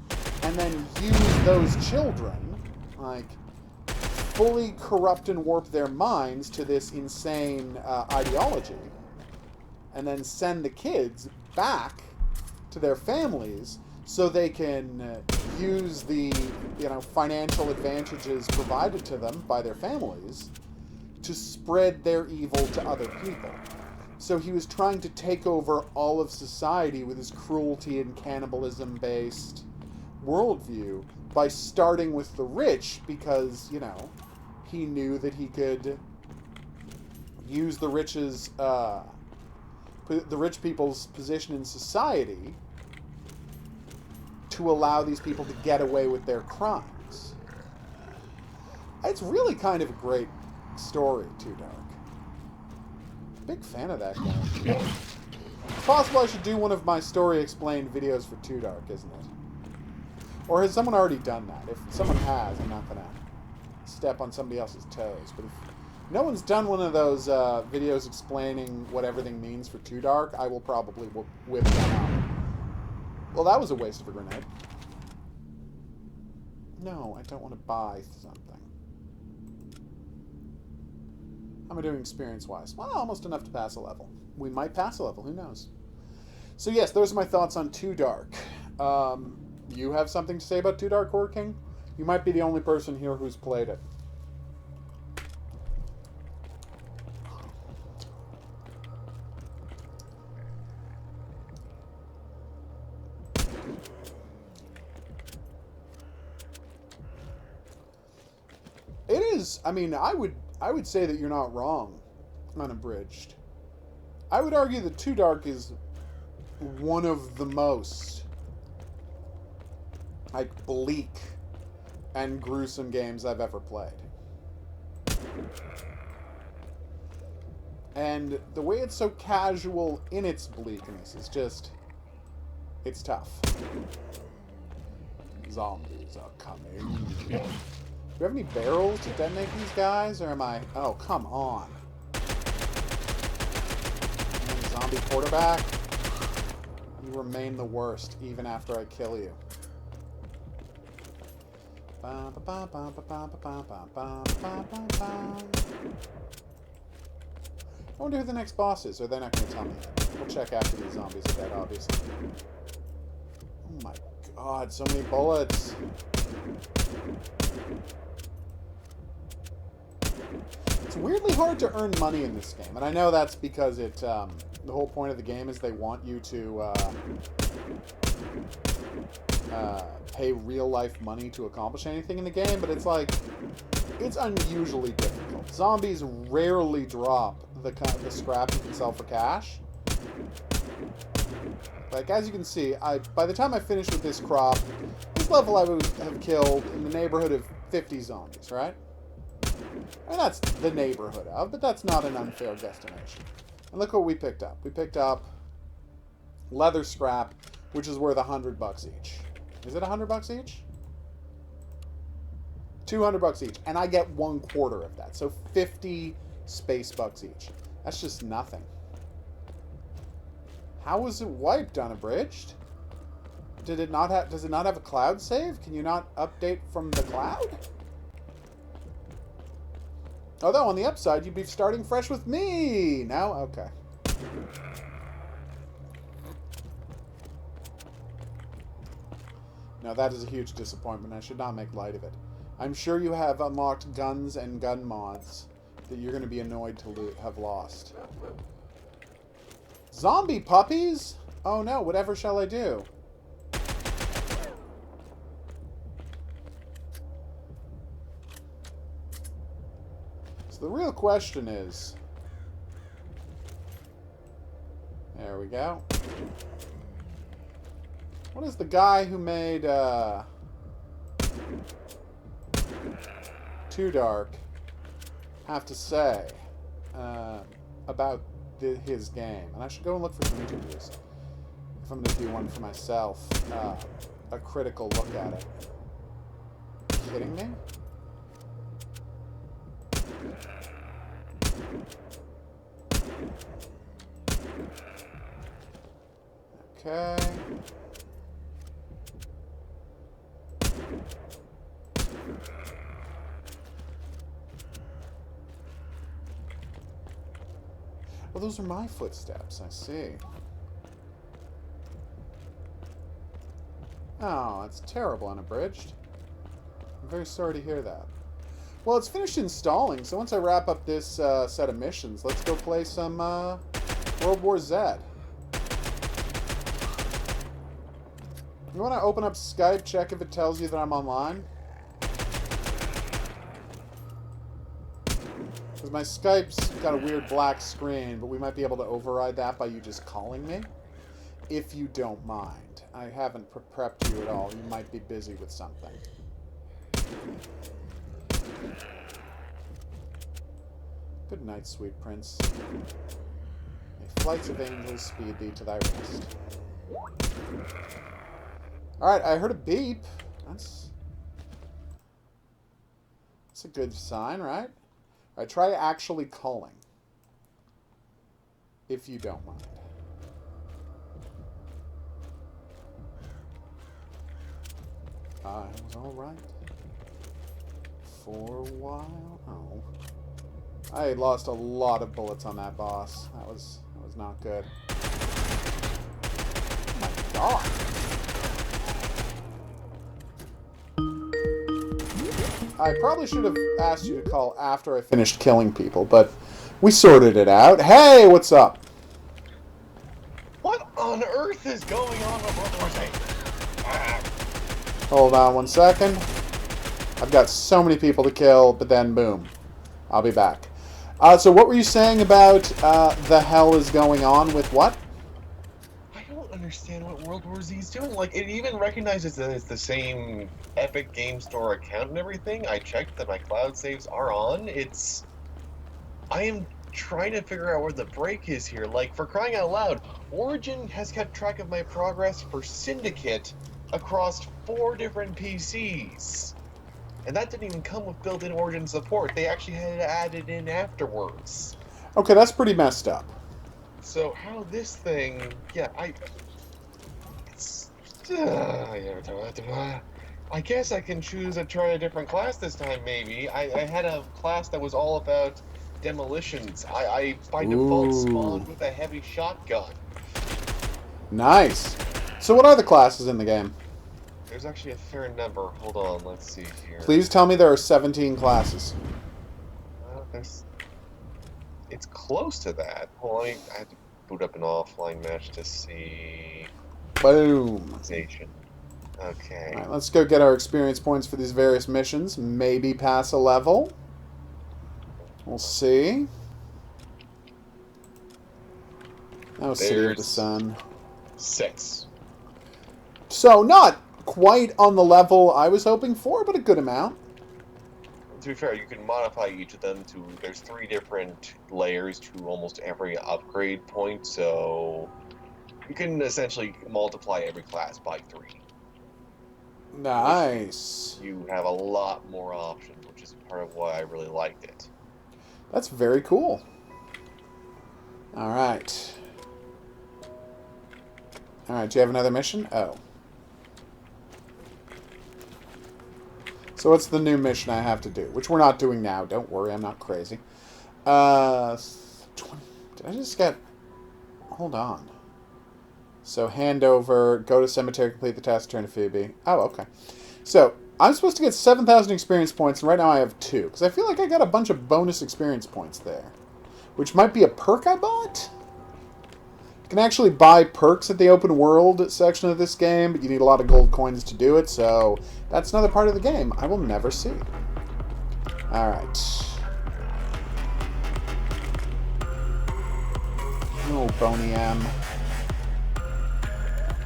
And then use those children, like, fully corrupt and warp their minds to this insane ideology, and then send the kids back to their families so they can use the, you know, financial advantages provided to them by their families to spread their evil to other people. So he was trying to take over all of society with his cruelty and cannibalism-based worldview by starting with the rich because, you know, he knew that he could use the rich people's position in society to allow these people to get away with their crimes. It's really kind of a great story, Too Dark. Big fan of that guy. It's possible I should do one of my story explained videos for Too Dark, isn't it? Or has someone already done that? If someone has, I'm not gonna step on somebody else's toes. But if no one's done one of those videos explaining what everything means for Too Dark, I will probably whip that out. Well, that was a waste of a grenade. No, I don't want to buy something. How am I doing experience-wise? Well, almost enough to pass a level. We might pass a level, who knows? So yes, those are my thoughts on Too Dark. You have something to say about Too Dark, Horror King? You might be the only person here who's played it. It is, I mean, I would say that you're not wrong, unabridged. I would argue that Too Dark is one of the most, like, bleak and gruesome games I've ever played. And the way it's so casual in its bleakness is just, it's tough. Zombies are coming. Do you have any barrels to detonate these guys, or am I... Oh, come on. Zombie quarterback. You remain the worst, even after I kill you. I wonder who the next boss is, or they're not going to tell me. We'll check after these zombies are dead, obviously. Oh my god, so many bullets. It's weirdly hard to earn money in this game, and I know that's because it, the whole point of the game is they want you to pay real-life money to accomplish anything in the game, but it's like, it's unusually difficult. Zombies rarely drop the scrap you can sell for cash. Like, as you can see, by the time I finish with this crop, this level I would have killed in the neighborhood of 50 zombies, right? And that's the neighborhood of, but that's not an unfair guesstimation. And look what we picked up. We picked up leather scrap, which is worth $100 each. Is it $100 each? $200 each. And I get 1/4 of that. So 50 space bucks each. That's just nothing. How was it wiped, unabridged? Does it not have a cloud save? Can you not update from the cloud? Although, on the upside, you'd be starting fresh with me! Now? Okay. Now, that is a huge disappointment. I should not make light of it. I'm sure you have unlocked guns and gun mods that you're going to be annoyed to have lost. Zombie puppies? Oh no, whatever shall I do? So the real question is... There we go. What does the guy who made Too Dark have to say about his game? And I should go and look for some interviews if I'm going to do one for myself. A critical look at it. Are you kidding me? Okay. Well, those are my footsteps, I see. Oh, it's terrible unabridged. I'm very sorry to hear that. Well, it's finished installing, so once I wrap up this set of missions, let's go play some World War Z. You want to open up Skype, check if it tells you that I'm online? Because my Skype's got a weird black screen, but we might be able to override that by you just calling me. If you don't mind. I haven't prepped you at all. You might be busy with something. Good night, sweet prince. May flights of angels speed thee to thy rest. Alright, I heard a beep. That's a good sign, right? Alright, try actually calling. If you don't mind. I was alright. For a while. Oh. I lost a lot of bullets on that boss. That was not good. Oh my god. I probably should have asked you to call after I finished killing people, but we sorted it out. Hey, what's up? What on earth is going on with World War Z? Hold on one second. I've got so many people to kill, but then boom. I'll be back. So what were you saying about the hell is going on with what? I don't understand what World War Z is doing. Like, it even recognizes that it's the same Epic Game Store account and everything. I checked that my cloud saves are on. I am trying to figure out where the break is here. Like, for crying out loud, Origin has kept track of my progress for Syndicate across 4 different PCs. And that didn't even come with built-in Origin support. They actually had it added in afterwards. Okay, that's pretty messed up. So how this thing... Yeah, I guess I can choose to try a different class this time, maybe. I had a class that was all about demolitions. I by default spawned with a heavy shotgun. Nice. So what are the classes in the game? There's actually a fair number. Hold on, let's see here. Please tell me there are 17 classes. It's close to that. Well, I had to boot up an offline match to see... Boom. Okay. Alright, let's go get our experience points for these various missions. Maybe pass a level. We'll see. Oh, City of the Sun. 6. So, not quite on the level I was hoping for, but a good amount. To be fair, you can modify each of them to... There's 3 different layers to almost every upgrade point, so... You can essentially multiply every class by 3. Nice. You have a lot more options, which is part of why I really liked it. That's very cool. Alright. Alright, do you have another mission? Oh. So what's the new mission I have to do? Which we're not doing now. Don't worry, I'm not crazy. 20... Did I just get... Hold on. So, hand over, go to cemetery, complete the task, return to Phoebe. Oh, okay. So, I'm supposed to get 7,000 experience points, and right now I have 2. Because I feel like I got a bunch of bonus experience points there. Which might be a perk I bought? You can actually buy perks at the open world section of this game, but you need a lot of gold coins to do it, so that's another part of the game I will never see. Alright. Oh, Boney M.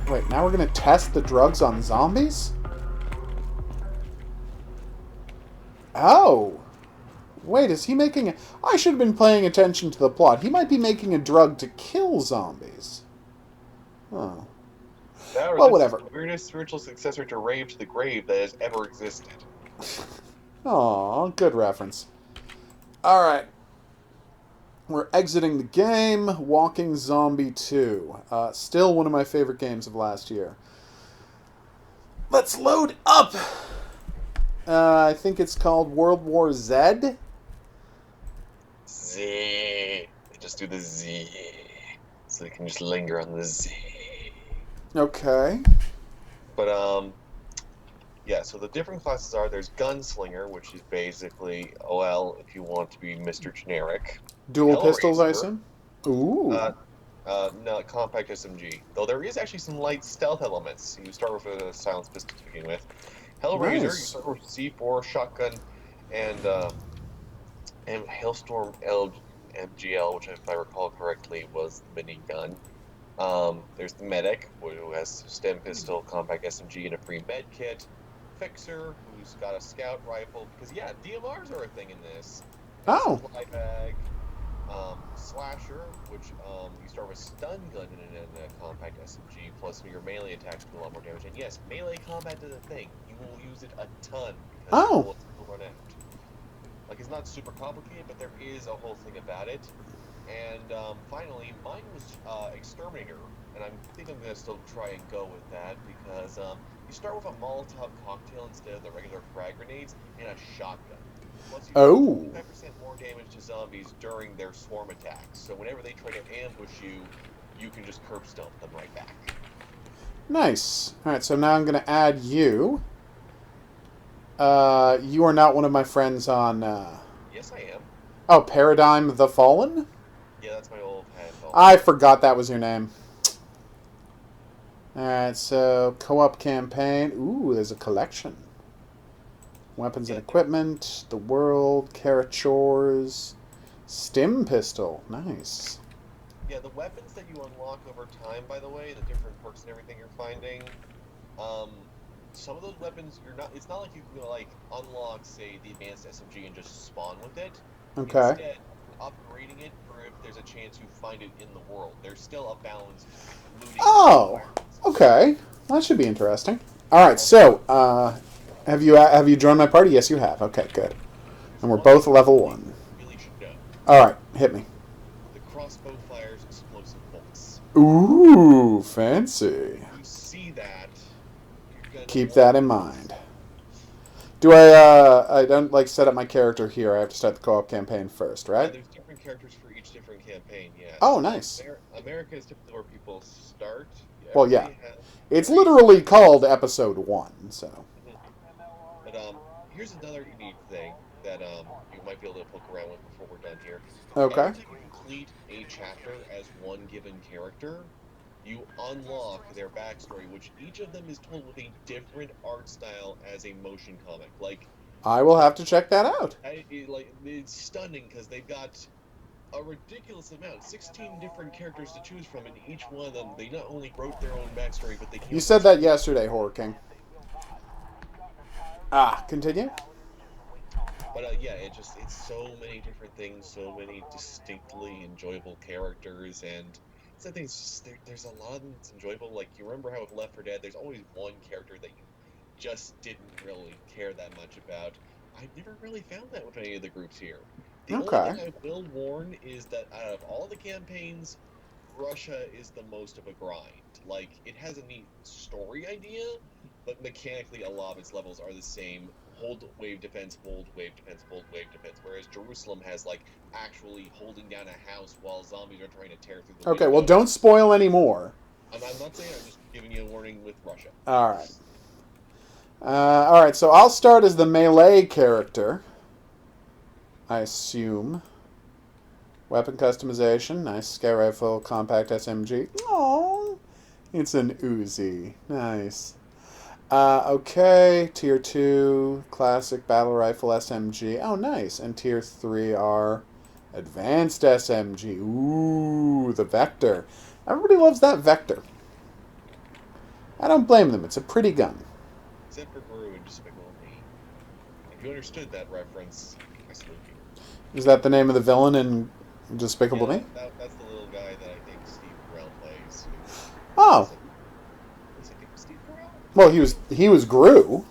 Wait, now we're gonna test the drugs on zombies? Oh! Wait, is he making a... I should have been paying attention to the plot. He might be making a drug to kill zombies. Oh. That or Well, this is whatever. the weirdest spiritual successor to Rave to the Grave that has ever existed. Aw, good reference. Alright. We're exiting the game. Walking Zombie 2. Still one of my favorite games of last year. Let's load up! I think it's called World War Z. Z. They just do the Z. So they can just linger on the Z. Okay. But, yeah, so the different classes are, there's Gunslinger, which is basically, well, if you want to be Mr. Generic. Dual pistols, I Hellraiser, assume? Ooh. no, compact SMG. Though there is actually some light stealth elements. You start with a silenced pistol to begin with. Hellraiser, you Nice. start with C4, shotgun, and Hailstorm MGL, which if I recall correctly was the minigun. There's the Medic, who has stem pistol, compact SMG, and a free med kit. Fixer, who's got a scout rifle, because yeah, DMRs are a thing in this. And Oh. supply bag. Slasher, which you start with stun gun in a compact SMG, plus your melee attacks do a lot more damage. And yes, melee combat is a thing. You will use it a ton because your bullets will run out. Like, it's not super complicated, but there is a whole thing about it. And finally, mine was Exterminator, and I think I'm going to still try and go with that because you start with a Molotov cocktail instead of the regular frag grenades and a shotgun. Plus, you do 25% more damage to zombies during their swarm attacks. So whenever they try to ambush you, you can just curb stomp them right back. Nice. Alright, so now I'm going to add you. You are not one of my friends on... Yes, I am. Oh, Paradigm the Fallen? Yeah, that's my old handle. I forgot that was your name. Alright, so co-op campaign. Ooh, there's a collection. Weapons and equipment, the world, caricatures, stim pistol. Nice. Yeah, the weapons that you unlock over time, by the way, the different perks and everything you're finding, some of those weapons, it's not like you can, like, unlock, say, the advanced SMG and just spawn with it. Okay. Instead, upgrading it for if there's a chance you find it in the world. There's still a balance looting. Oh, okay. That should be interesting. Alright, so, have you joined my party? Yes, you have. Okay, good. And we're both level 1. Really should know. Alright, hit me. The crossbow fires explosive bolts. Ooh, fancy. You see that, you're gonna Keep that in mind. Do I don't, like, set up my character here. I have to start the co-op campaign first, right? Yeah, there's different characters for each different campaign, yes. Oh, nice. America is typically where people start. Well, yeah. It's literally called Episode 1, so... But, here's another unique thing that, you might be able to poke around with before we're done here. Okay. Every time you complete a chapter as one given character, you unlock their backstory, which each of them is told with a different art style as a motion comic. Like, I will have to check that out. It's stunning because they've got a ridiculous amount, 16 different characters to choose from, and each one of them, they not only wrote their own backstory, but they... You said that yesterday, Horror King. Continue? But yeah, it's so many different things, so many distinctly enjoyable characters, and I think it's just, there's a lot of them that's enjoyable. Like, you remember how with Left 4 Dead, there's always one character that you just didn't really care that much about. I've never really found that with any of the groups here. The only thing I will warn is that out of all the campaigns, Russia is the most of a grind. Like, it has a neat story idea, but mechanically a lot of its levels are the same. Hold, wave, defense, hold, wave, defense, hold, wave, defense. Whereas Jerusalem has, like, actually holding down a house while zombies are trying to tear through the window. Well, don't spoil any more. I'm not saying, I'm just giving you a warning with Russia. Alright. Alright, so I'll start as the melee character. I assume. Weapon customization. Nice. Scout rifle, compact SMG. Aww. It's an Uzi. Nice. Okay. Tier 2, classic battle rifle SMG. Oh, nice. And Tier 3 are Advanced SMG. Ooh, the Vector. Everybody loves that Vector. I don't blame them. It's a pretty gun. Except for Guru and Despicable Me. If you understood that reference, I salute you. Is that the name of the villain in Despicable Yeah, Me? that's the little guy that I think Steve Carell plays. Oh. Was it Steve Carell? Well, he was Gru.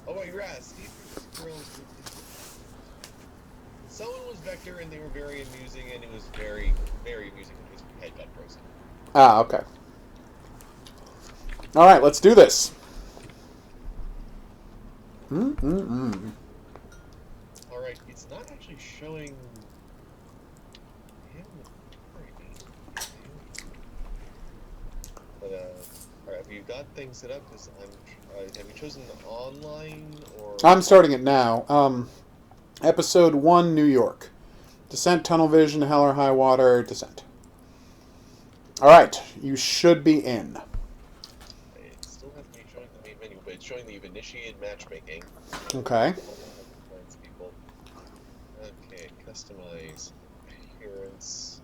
Oh, you're right. Steve Carell's. Someone was Vector, and they were very amusing, and it was very, very amusing when his head got frozen. Ah, okay. All right, let's do this. All right, it's not actually showing him. But all right, have you got things set up? Because have you chosen online or? I'm starting it now. Episode 1, New York. Descent, tunnel vision, hell or high water, descent. All right, you should be in. It still has me showing the main menu, but it's showing that you've initiated matchmaking. Okay. People. Okay, customize appearance.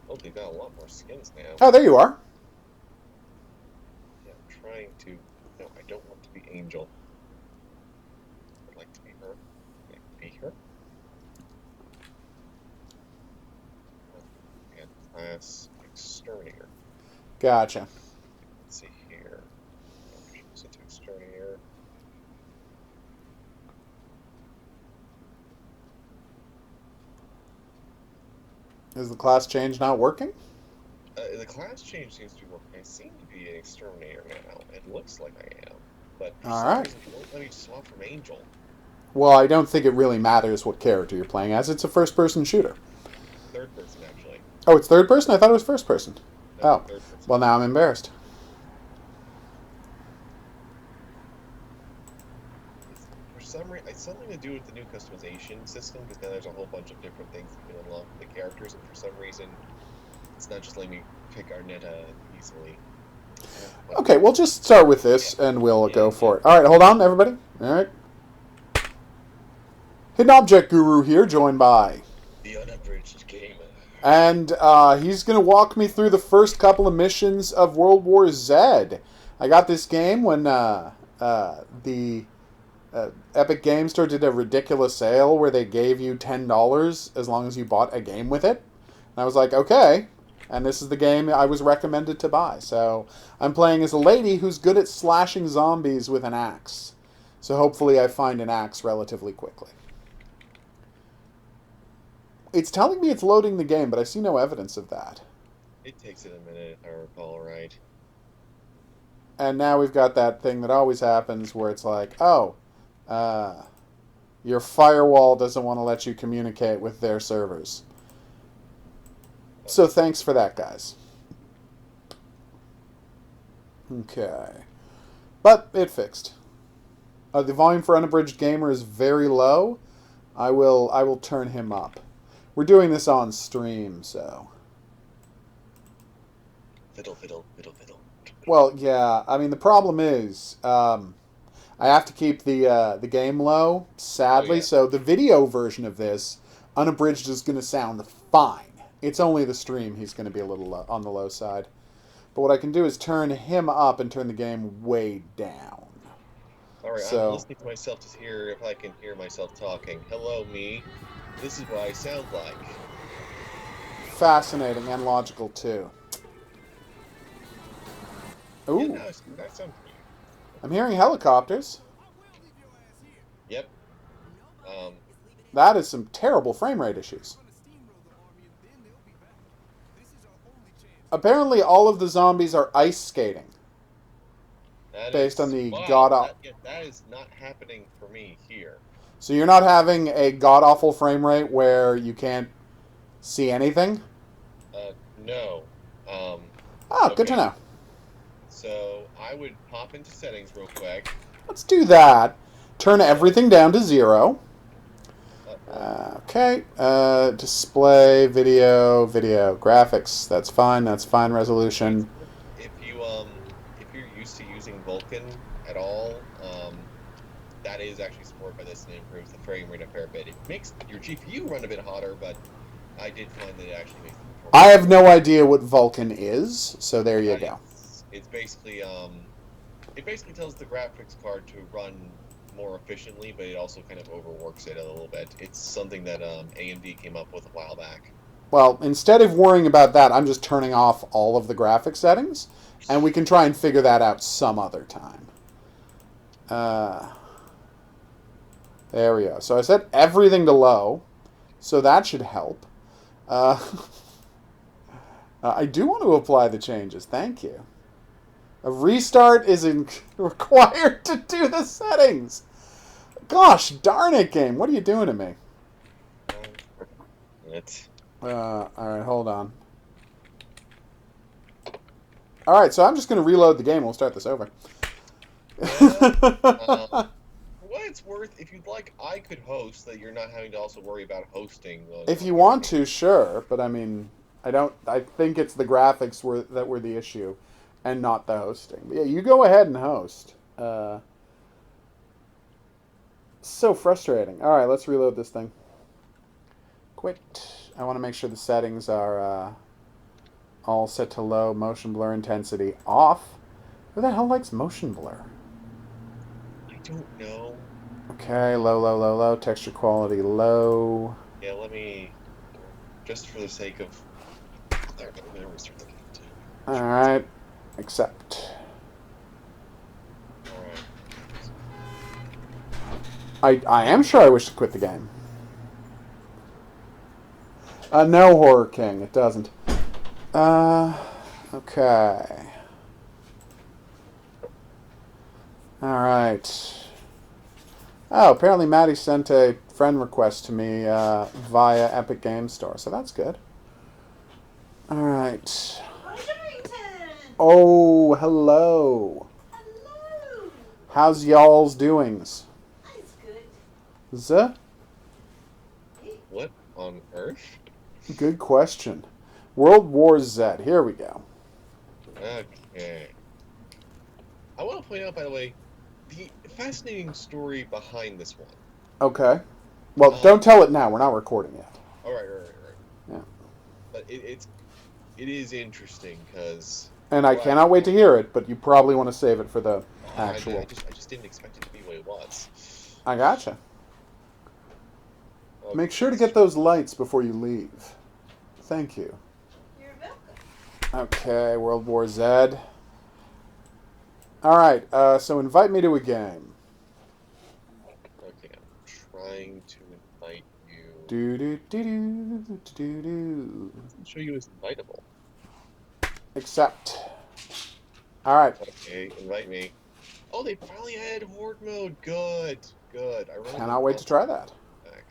Oh, they've got a lot more skins now. Oh, there you are. Yeah, I'm trying to. No, I don't want to be Angel. I'd like to be her. Can I be her? And class exterminator. Gotcha. Let's see here. Choose it to exterminator. Is the class change not working? The class change seems to be working. I seem to be an exterminator now. It looks like I am. But for some reason, it won't let me swap from Angel. Well, I don't think it really matters what character you're playing as. It's a first-person shooter. Third person, actually. Oh, it's third person? I thought it was first person. No, Oh, third person. well, now I'm embarrassed. For some reason, it's something to do with the new customization system, because now there's a whole bunch of different things you can unlock with the characters, and for some reason, it's not just letting me pick Arnetta easily. Okay, we'll just start with this, and we'll go for it. All right, hold on, everybody. All right. Hidden Object Guru here, joined by... The Unabridged Gamer. And he's going to walk me through the first couple of missions of World War Z. I got this game when the Epic Game Store did a ridiculous sale where they gave you $10 as long as you bought a game with it. And I was like, okay. And this is the game I was recommended to buy. So I'm playing as a lady who's good at slashing zombies with an axe. So hopefully I find an axe relatively quickly. It's telling me it's loading the game, but I see no evidence of that. It takes it a minute, if I recall right. And now we've got that thing that always happens where it's like, oh, your firewall doesn't want to let you communicate with their servers. So thanks for that, guys. Okay. But it fixed. The volume for Unabridged Gamer is very low. I will turn him up. We're doing this on stream, so... Fiddle, fiddle, fiddle, fiddle. Well, yeah. I mean, the problem is, I have to keep the game low, sadly. Oh, yeah. So the video version of this, Unabridged, is going to sound fine. It's only the stream he's going to be a little on the low side. But what I can do is turn him up and turn the game way down. All right, so, I'm listening to myself to hear if I can hear myself talking. Hello, me. This is what I sound like. Fascinating and logical, too. Ooh. Yeah, no, that sounds great. I'm hearing helicopters. Yep. That is some terrible frame rate issues. Apparently, all of the zombies are ice skating. Based on the god-awful... That is not happening for me here. So you're not having a god-awful frame rate where you can't see anything? No. Okay. Good to know. So I would pop into settings real quick. Let's do that. Turn everything down to 0. Okay. Display, video, graphics. That's fine. That's fine resolution. If you're used to using Vulkan at all, that is actually supported by this and improves the frame rate a fair bit. It makes your GPU run a bit hotter, but I did find that it actually makes the performance. I have no idea what Vulkan is, so there you go. It's basically it basically tells the graphics card to run more efficiently, but it also kind of overworks it a little bit. It's something that AMD came up with a while back. Well, instead of worrying about that, I'm just turning off all of the graphic settings, and we can try and figure that out some other time. There we go. So I set everything to low, so that should help. I do want to apply the changes. Thank you. A restart is required to do the settings. Gosh darn it, game. What are you doing to me? All right, hold on. All right, so I'm just going to reload the game. We'll start this over. For what it's worth, if you'd like, I could host, that you're not having to also worry about hosting. If you want to, sure. But I mean, I think it's the graphics that were the issue, and not the hosting. But yeah, you go ahead and host. So frustrating. All right, let's reload this thing. Quit. I want to make sure the settings are all set to low. Motion blur intensity off. Who the hell likes motion blur? I don't know. Okay, low, low, low, low. Texture quality low. Yeah, let me, just for the sake of... There, let me restart the game too. Alright, accept. Alright. I am sure I wish to quit the game. No, Horror King, it doesn't. Okay. Alright. Oh, apparently Maddie sent a friend request to me via Epic Game Store, so that's good. Alright. Oh, hello. Hello. How's y'all's doings? That's good. Z? What on earth? Good question. World War Z. Here we go. Okay. I want to point out, by the way, the fascinating story behind this one. Okay. Well, don't tell it now. We're not recording yet. All right. Yeah. But it is interesting because. And I cannot wait to hear it, but you probably want to save it for the actual. I just didn't expect it to be what it was. I gotcha. Okay. Make sure to get those lights before you leave. Thank you. You're welcome. Okay, World War Z. Alright, so invite me to a game. Okay, I'm trying to invite you. Do. Doesn't show you as invitable. Accept. Alright. Okay, invite me. Oh, they finally added horde mode. Good. I really Cannot wait to try that. back.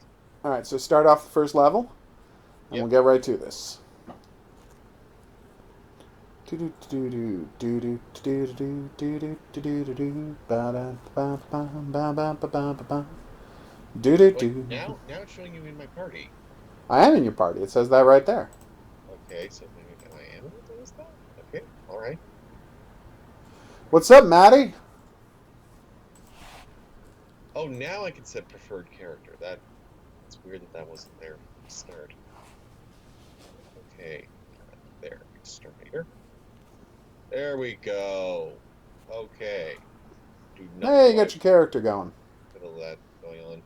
Alright, so start off the first level, and we'll get right to this. Do. Now it's showing you in my party. I am in your party. It says that right there. Okay, so maybe I am in this stuff? Okay, alright. What's up, Maddie? Oh, now I can set preferred character. It's weird that wasn't there from the start. Okay, there, exterminator. There we go. Okay. Hey, you got your character going. Bit of that going on.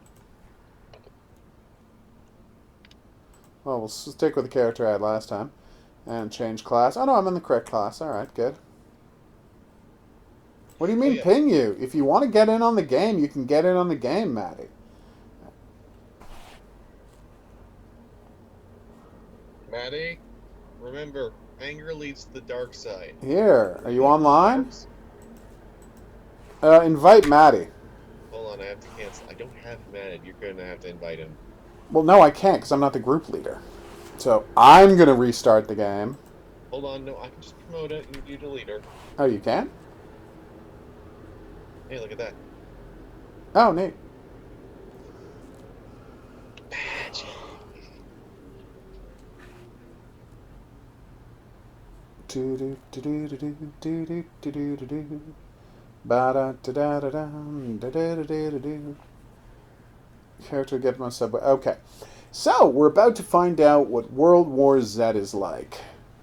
Well, we'll stick with the character I had last time. And change class. Oh, no, I'm in the correct class. Alright, good. What do you mean, ping you? If you want to get in on the game, you can get in on the game, Maddie. Maddie, remember, anger leads to the dark side. Here, are you online? Invite Maddie. Hold on, I have to cancel. I don't have him added. You're going to have to invite him. Well, no, I can't, because I'm not the group leader. So, I'm going to restart the game. Hold on, no, I can just promote it and you the leader. Oh, you can? Hey, look at that. Oh, neat. Magic. Ba-da-da-da-da-da-da-da-da-da. Character get my subway. Okay. So, we're about to find out what World War Z is like.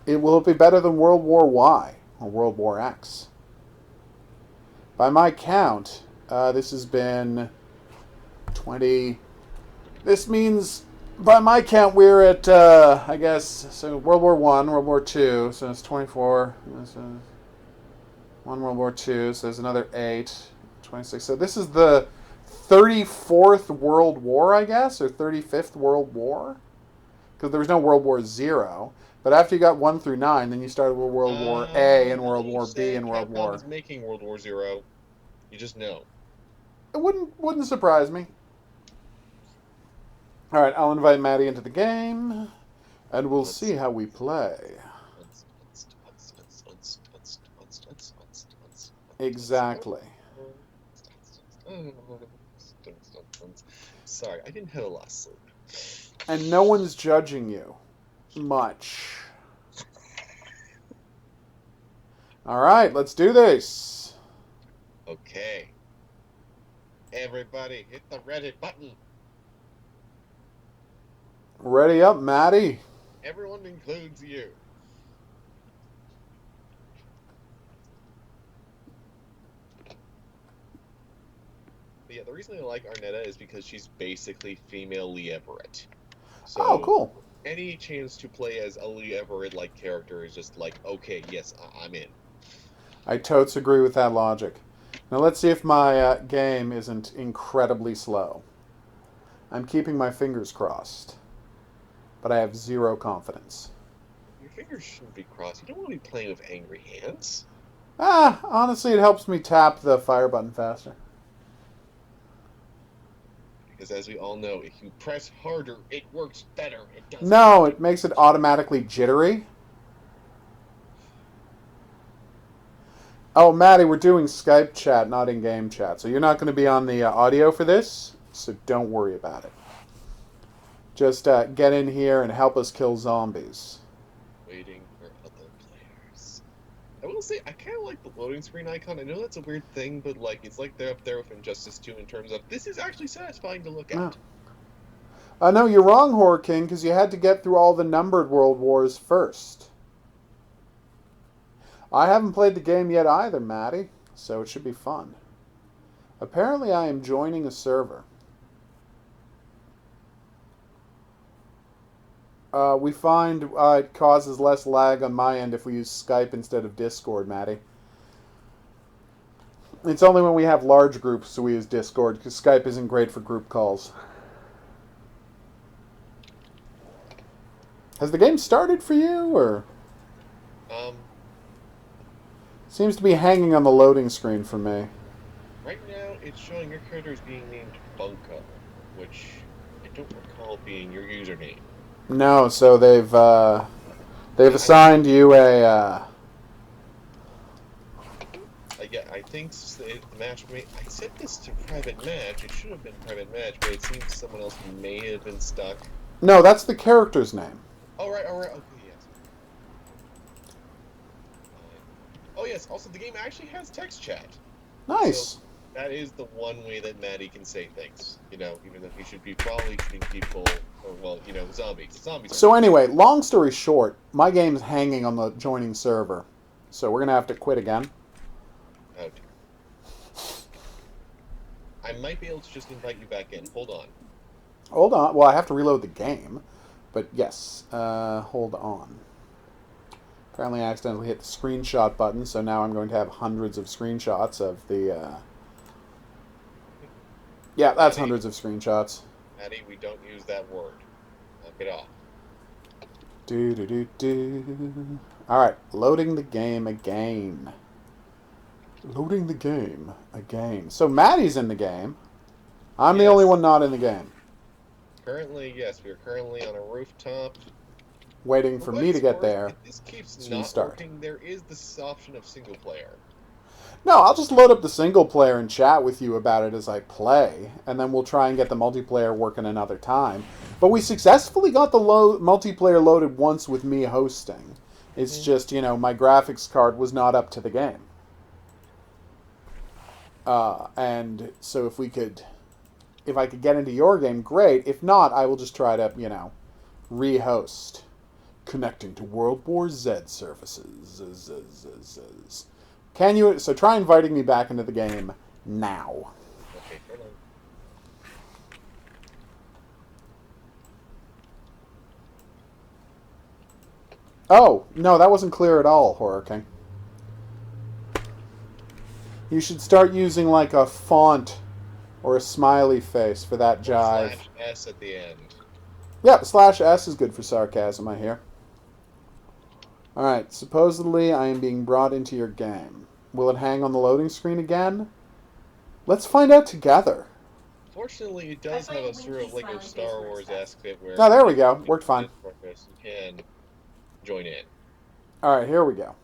Will it be better than World War Y or World War X? By my count, this has been 20. This means, by my count, we're at, I guess, so World War One, World War Two, so it's 24. This is one World War Two, so there's another 8, 26. So this is the 34th World War, I guess, or 35th World War? Because there was no World War Zero. But after you got 1 through 9, then you started with World War A and World War B and World Capcom War... is making World War Zero. You just know. It wouldn't surprise me. Alright, I'll invite Maddie into the game, and we'll see how we play. Exactly. Sorry, I didn't have a lot of sleep. And no one's judging you. Much. Alright, let's do this. Okay. Everybody, hit the Reddit button. Ready up, Maddie. Everyone includes you. But yeah, the reason I like Arnetta is because she's basically female Lee Everett. So Oh, cool. any chance to play as a Lee Everett-like character is just like, okay, yes, I'm in. I totes agree with that logic. Now let's see if my game isn't incredibly slow. I'm keeping my fingers crossed. But I have zero confidence. Your fingers shouldn't be crossed. You don't want to be playing with angry hands. Honestly, it helps me tap the fire button faster. Because as we all know, if you press harder, it works better. It doesn't. No, it makes it automatically jittery. Oh, Maddie, we're doing Skype chat, not in-game chat. So you're not going to be on the audio for this, so don't worry about it. Just get in here and help us kill zombies. Waiting for other players. I will say, I kind of like the loading screen icon. I know that's a weird thing, but like it's like they're up there with Injustice 2 in terms of this is actually satisfying to look at. No, you're wrong, Horror King, because you had to get through all the numbered World Wars first. I haven't played the game yet either, Maddie, so it should be fun. Apparently I am joining a server. We find it causes less lag on my end if we use Skype instead of Discord, Maddie. It's only when we have large groups so we use Discord, because Skype isn't great for group calls. Has the game started for you, or...? Seems to be hanging on the loading screen for me. Right now, it's showing your character is being named Bunko, which I don't recall being your username. No, so they've assigned you a. Yeah, I think the match I set this to private match. It should have been private match, but it seems someone else may have been stuck. No, that's the character's name. All right, okay, yes. Oh yes, also the game actually has text chat. Nice. So that is the one way that Maddie can say things. You know, even though he should be probably shooting people, or well, you know, zombies. So anyway, long story short, my game's hanging on the joining server, so we're gonna have to quit again. Oh dear. I might be able to just invite you back in. Hold on. Hold on. Well, I have to reload the game, but yes. Hold on. Apparently, I accidentally hit the screenshot button, so now I'm going to have hundreds of screenshots of the. Yeah, that's Maddie, hundreds of screenshots. Maddie, we don't use that word. Knock it off. Do. All right, loading the game again. Loading the game again. So Maddie's in the game. I'm the only one not in the game. Currently, yes, we are currently on a rooftop. Waiting for me to get there. If this keeps So not start. working, there is this option of single player. No, I'll just load up the single player and chat with you about it as I play, and then we'll try and get the multiplayer working another time. But we successfully got the multiplayer loaded once with me hosting. It's just, you know, my graphics card was not up to the game. And so if I could get into your game, great. If not, I will just try to, re-host. Connecting to World War Z services. So try inviting me back into the game now. Okay, hold on. Oh, no, that wasn't clear at all, Horror King. You should start using like a font or a smiley face for that jive. /S at the end. Yep, /S is good for sarcasm, I hear. Alright, supposedly I am being brought into your game. Will it hang on the loading screen again? Let's find out together. Fortunately, it does have a sort of like a Star Wars-esque bit where... Oh, there we go. Worked fine. You can join in. Alright, here we go.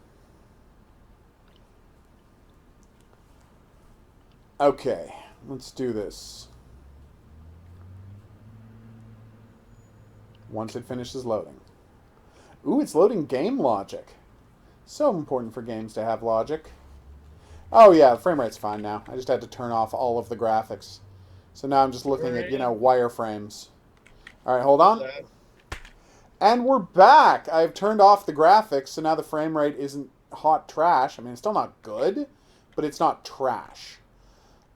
Okay, let's do this. Once it finishes loading. Ooh, it's loading game logic. So important for games to have logic. Oh yeah, the frame rate's fine now. I just had to turn off all of the graphics. So now I'm just looking at, wireframes. Alright, hold on. And we're back! I've turned off the graphics, so now the frame rate isn't hot trash. I mean, it's still not good, but it's not trash.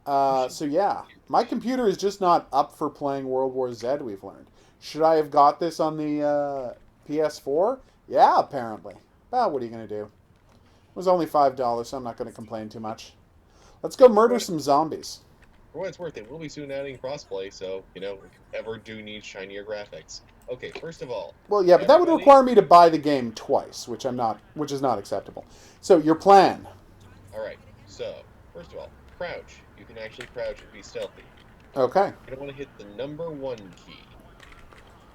So yeah, my computer is just not up for playing World War Z, we've learned. Should I have got this on the PS4? Yeah, apparently. Well, what are you going to do? It was only $5, so I'm not going to complain too much. Let's go murder some zombies. For what it's worth, it will be soon adding crossplay, so, if you ever do need shinier graphics. Okay, first of all... Well, yeah, but that would require me to buy the game twice, which is not acceptable. So, your plan. Alright, so, first of all, crouch. You can actually crouch and be stealthy. Okay. You're going to want to hit the number 1 key.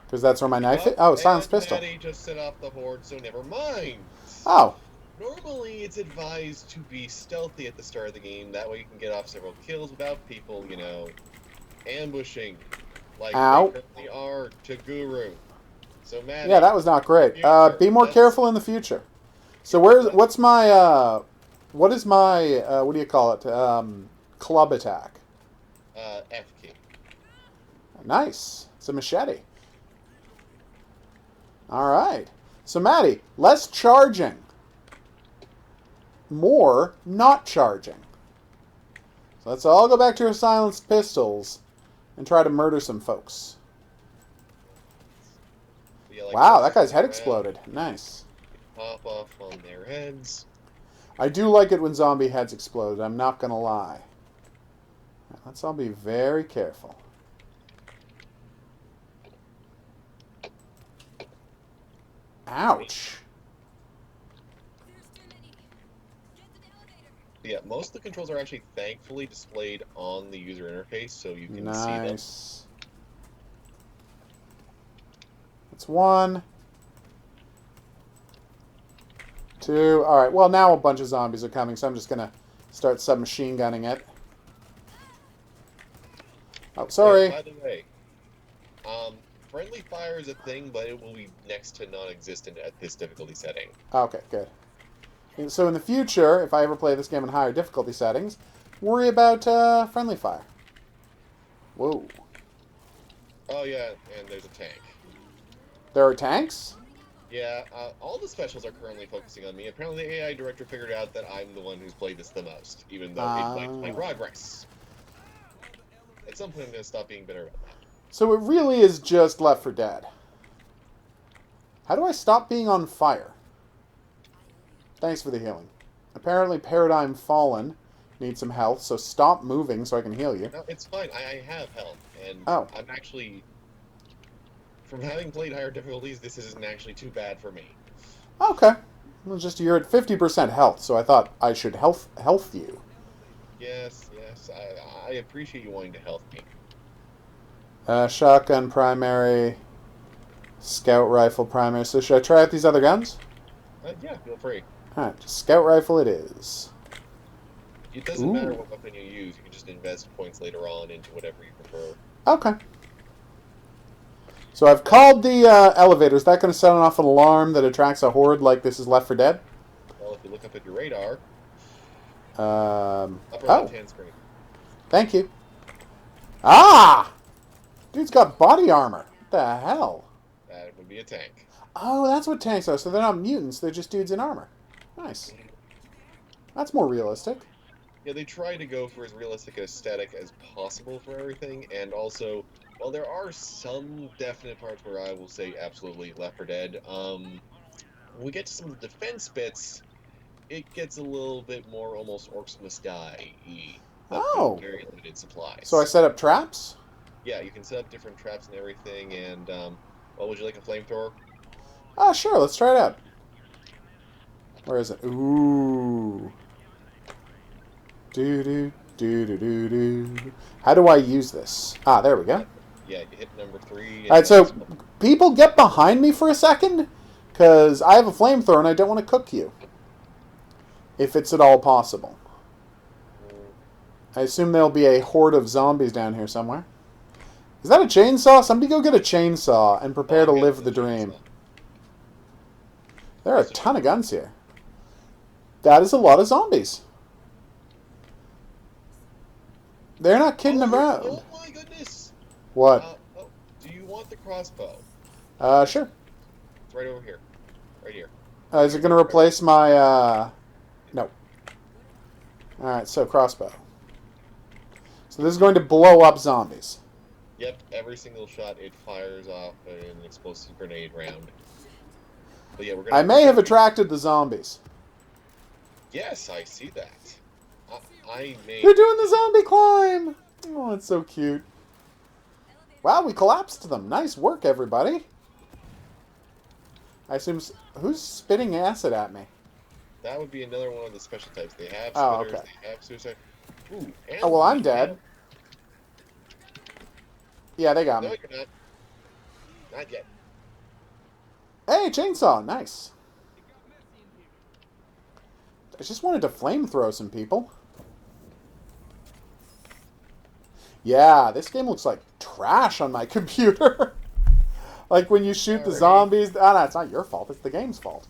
Because that's where my knife is? Oh, silenced pistol. Maddie just set off the horde, so never mind. Oh. Normally, it's advised to be stealthy at the start of the game. That way you can get off several kills without people, ambushing. Like Ow. they currently are to Guru. So, Maddie... Yeah, that was not great. Be more careful in the future. So what is my, what do you call it? Club attack. F key. Nice. It's a machete. Alright. So, Maddie, less charging. More not charging. So let's all go back to our silenced pistols and try to murder some folks. Yeah, Wow, that guy's head exploded. Nice. Pop off on their heads. I do like it when zombie heads explode, I'm not going to lie. Let's all be very careful. Ouch. Yeah, most of the controls are actually thankfully displayed on the user interface, so you can see them. Nice. That's 1. 2. Alright, well now a bunch of zombies are coming, so I'm just going to start submachine gunning it. Oh, sorry. Hey, by the way, friendly fire is a thing, but it will be next to non-existent at this difficulty setting. Okay, good. And so in the future, if I ever play this game in higher difficulty settings, worry about friendly fire. Whoa. Oh yeah, and there's a tank. There are tanks? Yeah, all the specials are currently focusing on me. Apparently the AI director figured out that I'm the one who's played this the most, even though it liked my progress. At some point I'm going to stop being bitter about that. So it really is just Left 4 Dead. How do I stop being on fire? Thanks for the healing. Apparently Paradigm Fallen needs some health, so stop moving so I can heal you. No, it's fine. I have health, and Oh. I'm actually... From having played higher difficulties, this isn't actually too bad for me. Okay. Well, just you're at 50% health, so I thought I should health you. Yes, I appreciate you wanting to health me. Shotgun primary, scout rifle primary. So should I try out these other guns? Yeah, feel free. Alright, just scout rifle it is. It doesn't matter what weapon you use. You can just invest points later on into whatever you prefer. Okay. So I've called the elevator. Is that going to set off an alarm that attracts a horde like this is Left 4 Dead? Well, if you look up at your radar, Oh. upper left-hand screen. Thank you. Ah! Dude's got body armor. What the hell? That would be a tank. Oh, that's what tanks are. So they're not mutants. They're just dudes in armor. Nice. That's more realistic. Yeah, they try to go for as realistic aesthetic as possible for everything, and also, while there are some definite parts where I will say absolutely Left 4 Dead, when we get to some of the defense bits, it gets a little bit more almost Orcs Must Die-y, but with Oh. very limited supplies. So I set up traps? Yeah, you can set up different traps and everything, and, well, would you like a flamethrower? Ah, sure. Let's try it out. Where is it? Ooh. Do. How do I use this? Ah, there we go. Yeah, you hit number 3. Alright, so people get behind me for a second, because I have a flamethrower and I don't want to cook you. If it's at all possible. I assume there'll be a horde of zombies down here somewhere. Is that a chainsaw? Somebody go get a chainsaw and prepare to live the dream. There are a ton of guns here. That is a lot of zombies. They're not kidding around. Oh my goodness! What? Do you want the crossbow? Sure. It's right over here. Right here. Is it going to replace my, No. Alright, so crossbow. So this is going to blow up zombies. Yep, every single shot it fires off an explosive grenade round. But yeah, we're gonna... I may have attracted the zombies. Yes, I see that. I may... They're doing the zombie climb! Oh, that's so cute. Wow, we collapsed them. Nice work, everybody. I assume... Who's spitting acid at me? That would be another one of the special types. They have Oh, spitters, okay. they have suicide... Ooh, and Oh, well, I'm dead. Yeah, they got No, me. you're not. Not yet. Hey, chainsaw! Nice. I just wanted to flamethrow some people. Yeah, this game looks like trash on my computer. Like when you shoot the zombies... Oh, no, it's not your fault. It's the game's fault.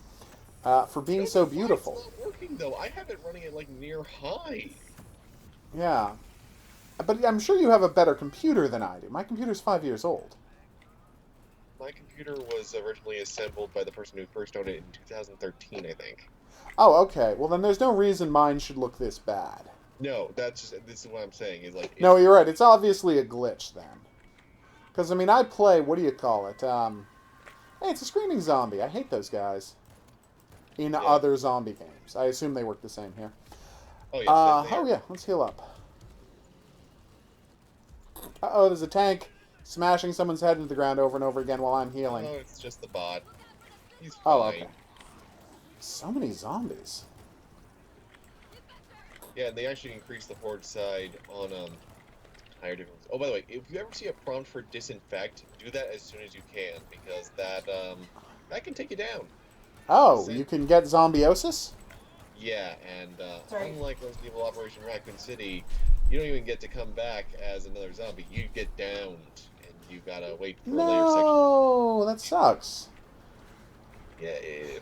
For being so beautiful. It's not working, though. I have it running at, like, near high. Yeah. But I'm sure you have a better computer than I do. My computer's 5 years old. My computer was originally assembled by the person who first owned it in 2013, I think. Oh, okay. Well, then there's no reason mine should look this bad. No, this is what I'm saying. Is like No, you're right. It's obviously a glitch then. Because, I mean, I play, what do you call it? Hey, it's a screaming zombie. I hate those guys. In other zombie games. I assume they work the same here. Oh, yes, oh, yeah. Let's heal up. Uh-oh, there's a tank smashing someone's head into the ground over and over again while I'm healing. Oh, it's just the bot. He's fine. Oh, okay. So many zombies. Yeah, they actually increased the horde side on higher difficulties. Oh, by the way, if you ever see a prompt for disinfect, do that as soon as you can, because that can take you down. Oh, you can get zombiosis? Yeah, and unlike Resident Evil Operation Raccoon City, you don't even get to come back as another zombie. You get downed, and you gotta wait for a later section. No, that sucks. Yeah.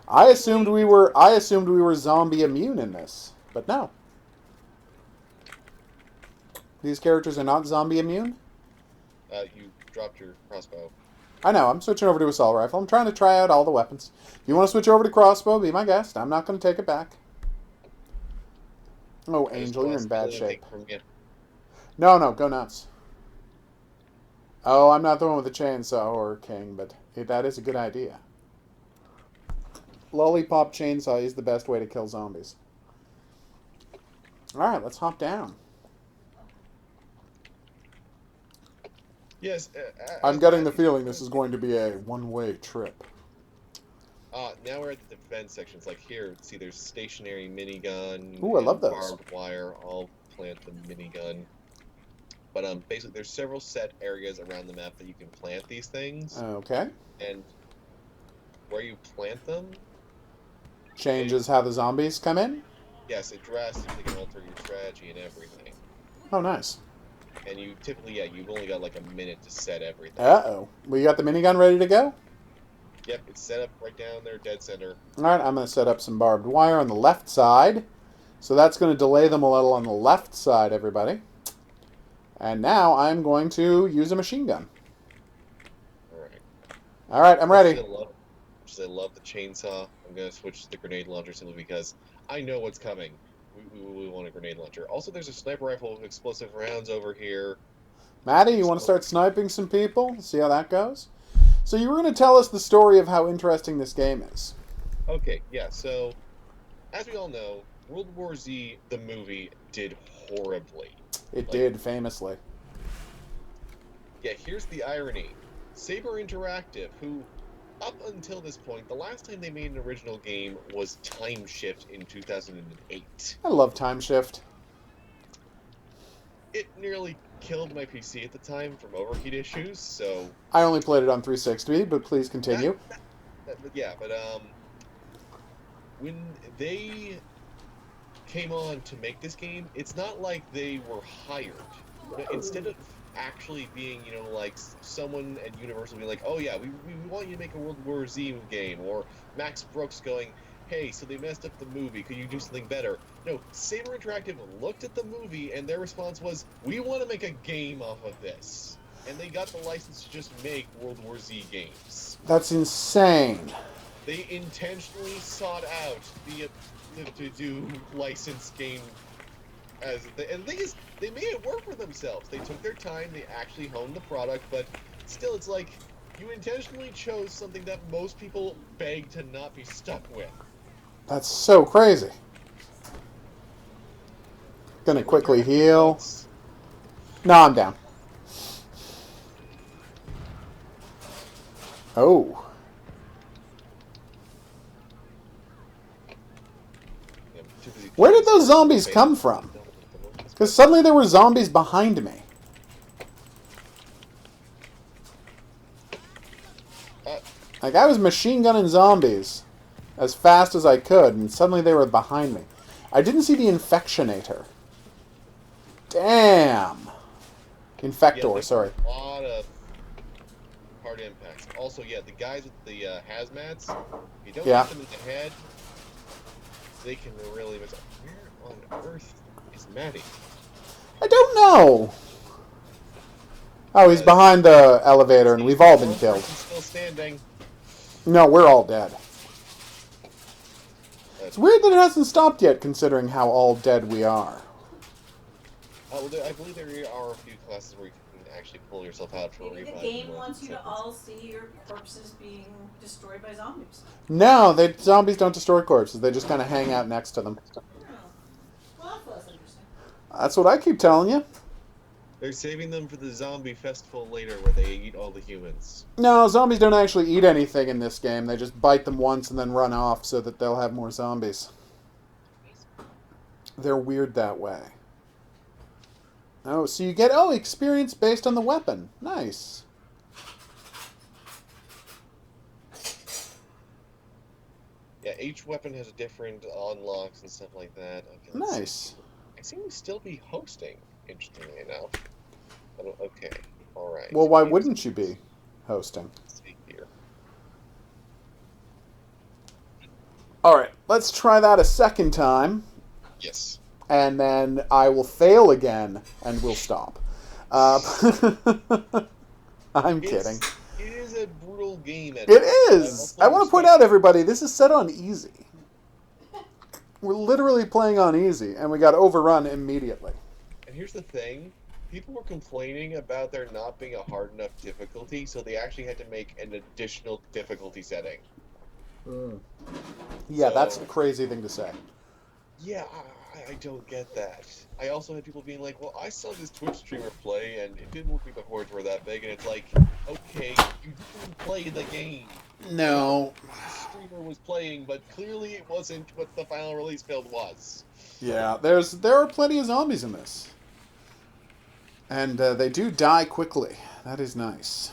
I assumed we were zombie immune in this, but no. These characters are not zombie immune? You dropped your crossbow. I know, I'm switching over to assault rifle. I'm trying to try out all the weapons. If you want to switch over to crossbow, be my guest. I'm not going to take it back. Oh, Angel, you're in bad shape. No, go nuts. Oh, I'm not the one with the chainsaw or king, but that is a good idea. Lollipop chainsaw is the best way to kill zombies. Alright, let's hop down. Yes. I'm getting the feeling this is going to be a one-way trip. Now we're at the defense sections. Like here, see, there's stationary minigun. Ooh, I love those. Barbed wire. I'll plant the minigun. But basically, there's several set areas around the map that you can plant these things. Okay. And where you plant them changes how the zombies come in? Yes, it drastically can alter your strategy and everything. Oh, nice. And you typically, you've only got like a minute to set everything. Uh-oh. We got the minigun ready to go? Yep, it's set up right down there, dead center. Alright, I'm going to set up some barbed wire on the left side. So that's going to delay them a little on the left side, everybody. And now I'm going to use a machine gun. All right. All right, I'm ready. I love the chainsaw. I'm gonna switch to the grenade launcher simply because I know what's coming. We want a grenade launcher. Also, there's a sniper rifle with explosive rounds over here. Maddie, you want to start sniping some people? See how that goes? So you were going to tell us the story of how interesting this game is. Okay, yeah. So, as we all know, World War Z, the movie, did horribly. It did, famously. Yeah, here's the irony. Saber Interactive, who, up until this point, the last time they made an original game was Time Shift in 2008. I love Time Shift. It nearly killed my PC at the time from overheat issues, so... I only played it on 360, but please continue. Yeah, but when they came on to make this game, it's not like they were hired. Instead of actually being, like someone at Universal being like, oh yeah, we want you to make a World War Z game, or Max Brooks going, hey, so they messed up the movie, could you do something better? No, Saber Interactive looked at the movie and their response was, we want to make a game off of this. And they got the license to just make World War Z games. That's insane. They intentionally sought out to do licensed game and the thing is, they made it work for themselves. They took their time, they actually honed the product, but still, it's like, you intentionally chose something that most people beg to not be stuck with. That's so crazy. Gonna quickly heal. No, I'm down. Oh. Where did those zombies come from? Because suddenly there were zombies behind me. Like, I was machine gunning zombies as fast as I could, and suddenly they were behind me. I didn't see the Infectionator. Damn. Infector, yeah, sorry. A lot of hard impacts. Also, yeah, the guys with the hazmats, if you don't hit them in the head, they can really miss. Where on earth is Maddie? I don't know. Oh, he's behind the elevator, and we've all been killed. He's still standing. No, we're all dead. It's weird that it hasn't stopped yet, considering how all dead we are. Well, I believe there are a few classes where you can actually pull yourself out for a Maybe revive. the game wants you to all see your corpses being destroyed by zombies. No, zombies don't destroy corpses. They just kind of hang out next to them. Oh. Well, that's less interesting. That's what I keep telling you. They're saving them for the zombie festival later where they eat all the humans. No, zombies don't actually eat anything in this game. They just bite them once and then run off so that they'll have more zombies. They're weird that way. Oh, so you get, experience based on the weapon. Nice. Yeah, each weapon has a different unlocks and stuff like that. Okay, Nice. I seem to still be hosting, interestingly enough. Okay, alright. Well, why wouldn't you be hosting? Let's see here. Alright, let's try that a second time. Yes. And then I will fail again, and we'll stop. I'm kidding. It is a brutal game. It is! I want to point out, everybody, this is set on easy. We're literally playing on easy, and we got overrun immediately. And here's the thing. People were complaining about there not being a hard enough difficulty, so they actually had to make an additional difficulty setting. Yeah, that's a crazy thing to say. Yeah, I don't get that. I also had people being like, well, I saw this Twitch streamer play, and it didn't look like the hordes were that big, and it's like, okay, you didn't play the game. No. The streamer was playing, but clearly it wasn't what the final release build was. Yeah, there are plenty of zombies in this. And they do die quickly. That is nice.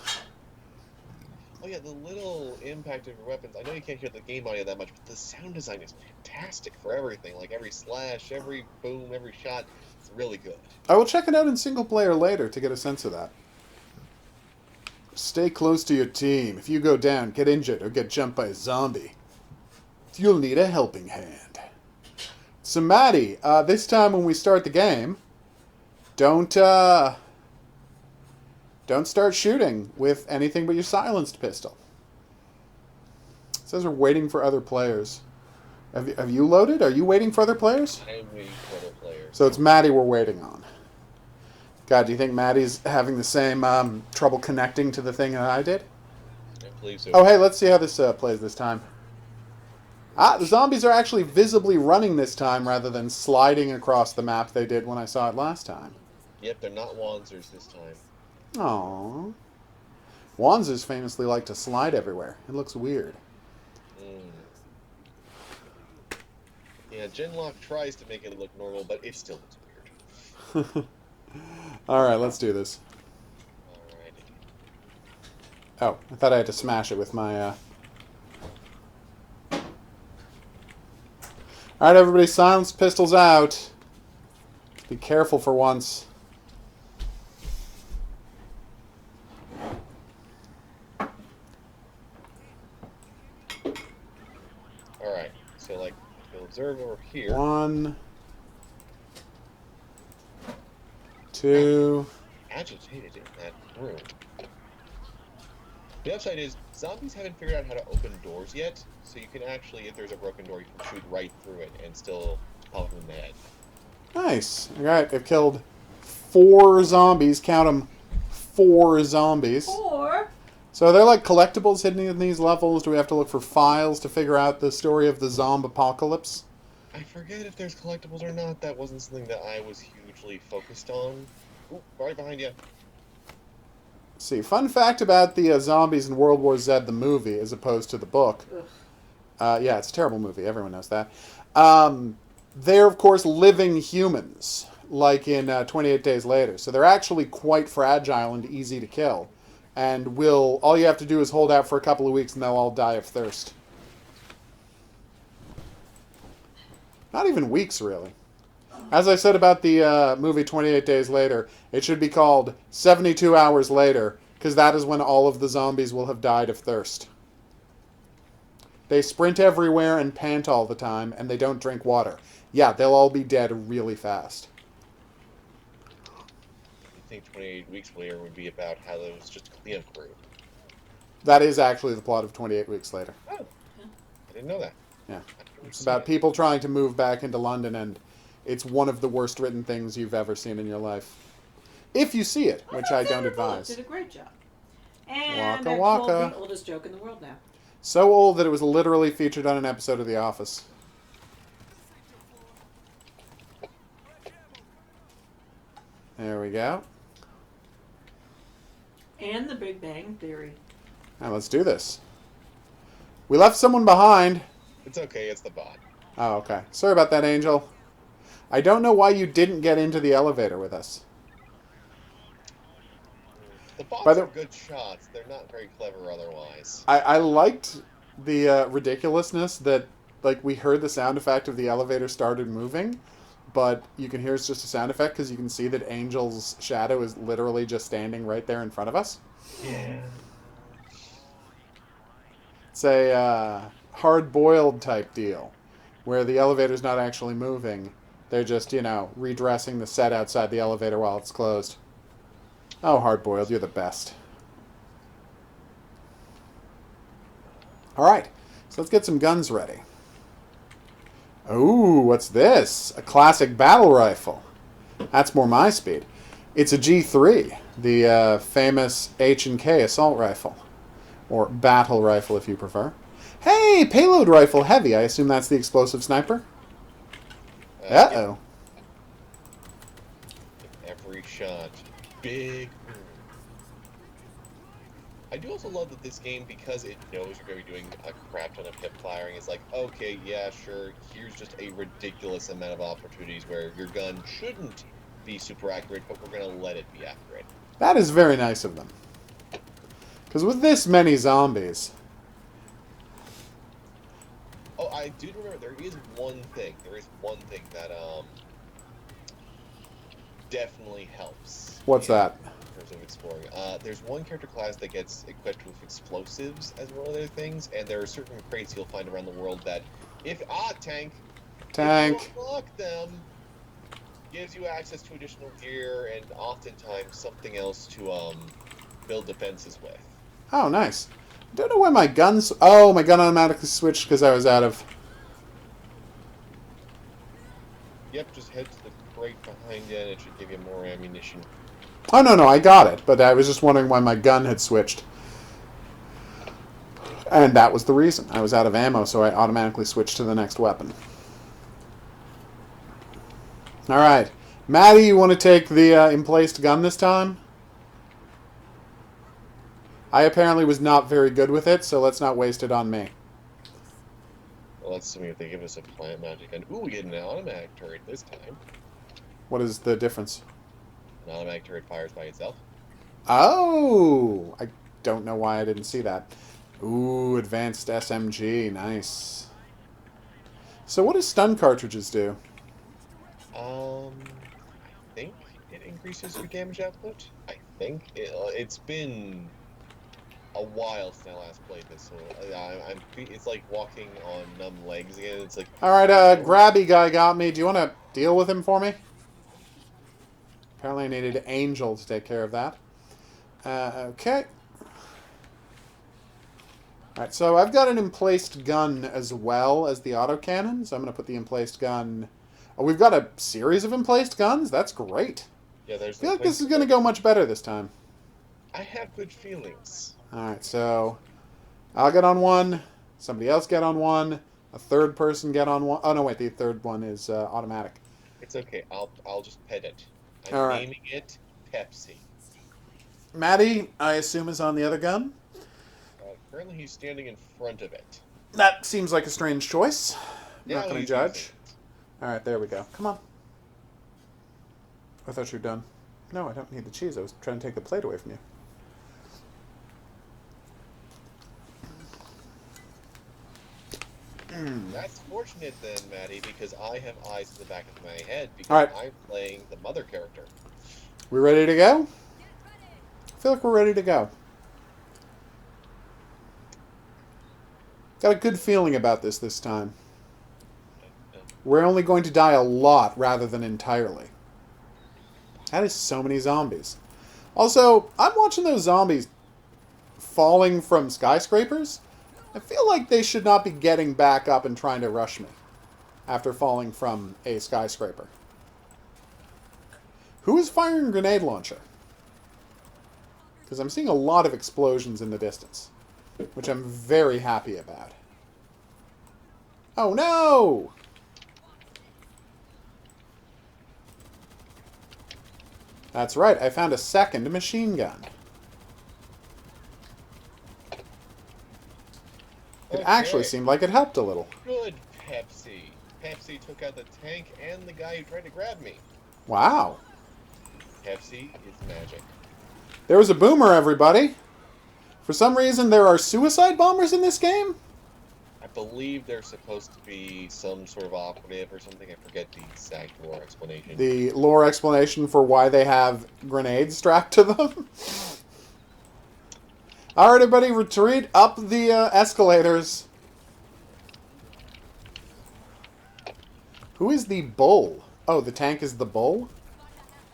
Oh yeah, the little impact of your weapons. I know you can't hear the game audio that much, but the sound design is fantastic for everything. Like every slash, every boom, every shot. It's really good. I will check it out in single player later to get a sense of that. Stay close to your team. If you go down, get injured, or get jumped by a zombie, you'll need a helping hand. So Maddie, this time when we start the game, don't don't start shooting with anything but your silenced pistol. It says we're waiting for other players. Have you loaded? Are you waiting for other players? I am waiting for other players. So it's Maddie we're waiting on. God, do you think Maddie's having the same trouble connecting to the thing that I did? I believe so. Oh, hey, let's see how this plays this time. The zombies are actually visibly running this time rather than sliding across the map they did when I saw it last time. Yep, they're not Wanzers this time. Aww. Wanzers famously like to slide everywhere. It looks weird. Yeah, Genlock tries to make it look normal, but it still looks weird. Alright, let's do this. Alrighty. Oh, I thought I had to smash it with my... Alright, everybody, silence pistols out. Be careful for once. Alright, so, like, you'll observe over here. 1, 2... Agitated in that room. The upside is, zombies haven't figured out how to open doors yet, so you can actually, if there's a broken door, you can shoot right through it and still pop them in the head. Nice. Alright, I've killed 4 zombies. Count them. 4 zombies. 4? So are there like collectibles hidden in these levels? Do we have to look for files to figure out the story of the zombie apocalypse? I forget if there's collectibles or not. That wasn't something that I was hugely focused on. Ooh, right behind you. Let's see, fun fact about the zombies in World War Z, the movie, as opposed to the book. Yeah, it's a terrible movie. Everyone knows that. They're, of course, living humans, like in 28 Days Later. So they're actually quite fragile and easy to kill. And all you have to do is hold out for a couple of weeks and they'll all die of thirst. Not even weeks, really. As I said about the movie 28 Days Later, it should be called 72 Hours Later, because that is when all of the zombies will have died of thirst. They sprint everywhere and pant all the time, and they don't drink water. Yeah, they'll all be dead really fast. I think 28 Weeks Later would be about how there was just a cleanup crew. That is actually the plot of 28 Weeks Later. Oh, I didn't know that. Yeah. It's about people trying to move back into London, and it's one of the worst written things you've ever seen in your life. If you see it, which I don't advise. Did a great job. And Waka I waka. told the oldest joke in the world now. So old that it was literally featured on an episode of The Office. There we go. And The Big Bang Theory. Now let's do this. We left someone behind. It's okay, it's the bot. Oh, okay. Sorry about that, Angel. I don't know why you didn't get into the elevator with us. The bots By the- are good shots. They're not very clever otherwise. I liked the ridiculousness that, like, we heard the sound effect of the elevator started moving, but you can hear it's just a sound effect because you can see that Angel's shadow is literally just standing right there in front of us. Yeah. It's a hard-boiled type deal, where the elevator's not actually moving. They're just, redressing the set outside the elevator while it's closed. Oh, hard-boiled, you're the best. Alright, so let's get some guns ready. Ooh, what's this? A classic battle rifle. That's more my speed. It's a G3, the famous H&K assault rifle. Or battle rifle, if you prefer. Hey, payload rifle heavy. I assume that's the explosive sniper? Uh-oh. Every shot. Big. I do also love that this game, because it knows you're going to be doing a crap ton of hip firing, is like, okay, yeah, sure, here's just a ridiculous amount of opportunities where your gun shouldn't be super accurate, but we're going to let it be accurate. That is very nice of them. Because with this many zombies... Oh, I do remember, there is one thing that, definitely helps. What's that? In terms of exploring. There's one character class that gets equipped with explosives as one of their things, and there are certain crates you'll find around the world that, tank! Tank. If you unlock them, gives you access to additional gear, and oftentimes something else to, build defenses with. Oh, nice. Don't know why my guns... Oh, my gun automatically switched because I was out of... Yep, just head to the crate behind you and it should give you more ammunition. Oh, no, I got it. But I was just wondering why my gun had switched. And that was the reason. I was out of ammo, so I automatically switched to the next weapon. Alright. Maddie, you want to take the emplaced gun this time? I apparently was not very good with it, so let's not waste it on me. Well, let's see if they give us a plant magic gun. Ooh, we get an automatic turret this time. What is the difference? An automatic turret fires by itself. Oh! I don't know why I didn't see that. Ooh, advanced SMG. Nice. So what do stun cartridges do? I think it increases your damage output. I think. It's been a while since I last played this, so it's like walking on numb legs again. It's like... Alright, grabby guy got me. Do you want to deal with him for me? Apparently I needed Angel to take care of that. Okay. Alright, so I've got an emplaced gun as well as the autocannon, so I'm going to put the emplaced gun... Oh, we've got a series of emplaced guns? That's great. Yeah, there's... I feel like this is going to go much better this time. I have good feelings. Alright, so I'll get on one, somebody else get on one, a third person get on one. Oh, no, wait, the third one is automatic. It's okay. I'll just pet it. I'm All right. naming it Pepsi. Maddie, I assume, is on the other gun. Currently, he's standing in front of it. That seems like a strange choice. I'm not Now going to he's judge. using it. Alright, there we go. Come on. I thought you were done. No, I don't need the cheese. I was trying to take the plate away from you. That's fortunate then, Maddie, because I have eyes in the back of my head because All right. I'm playing the mother character. We ready to go? I feel like we're ready to go. Got a good feeling about this time. We're only going to die a lot rather than entirely. That is so many zombies. Also, I'm watching those zombies falling from skyscrapers. I feel like they should not be getting back up and trying to rush me after falling from a skyscraper. Who is firing a grenade launcher? Because I'm seeing a lot of explosions in the distance, which I'm very happy about. Oh no! That's right, I found a second machine gun. It actually seemed like it helped a little. Good, Pepsi. Pepsi took out the tank and the guy who tried to grab me. Wow. Pepsi is magic. There was a boomer, everybody. For some reason, there are suicide bombers in this game? I believe they're supposed to be some sort of operative or something. I forget the exact lore explanation. The lore explanation for why they have grenades strapped to them? Alright, everybody, retreat up the escalators. Who is the bull? Oh, the tank is the bull?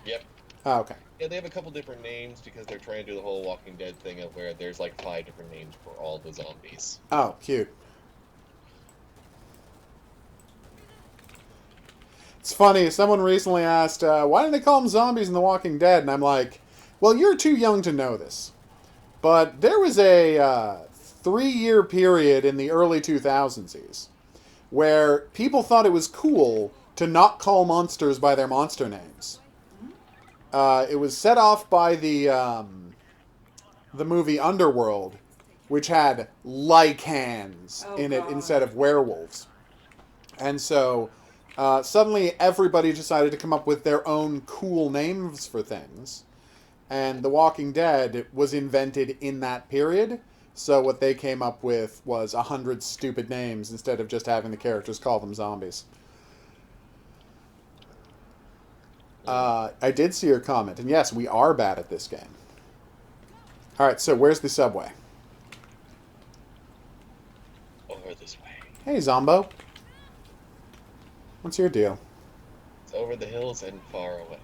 Yep. Oh, okay. Yeah, they have a couple different names because they're trying to do the whole Walking Dead thing of where there's like 5 different names for all the zombies. Oh, cute. It's funny, someone recently asked, why didn't they call them zombies in The Walking Dead? And I'm like, well, you're too young to know this. But there was a 3-year period in the early 2000s where people thought it was cool to not call monsters by their monster names. It was set off by the movie Underworld, which had lycans in it instead of werewolves. And so suddenly everybody decided to come up with their own cool names for things. And The Walking Dead was invented in that period. So what they came up with was 100 stupid names instead of just having the characters call them zombies. I did see your comment. And yes, we are bad at this game. Alright, so where's the subway? Over this way. Hey, Zombo. What's your deal? It's over the hills and far away.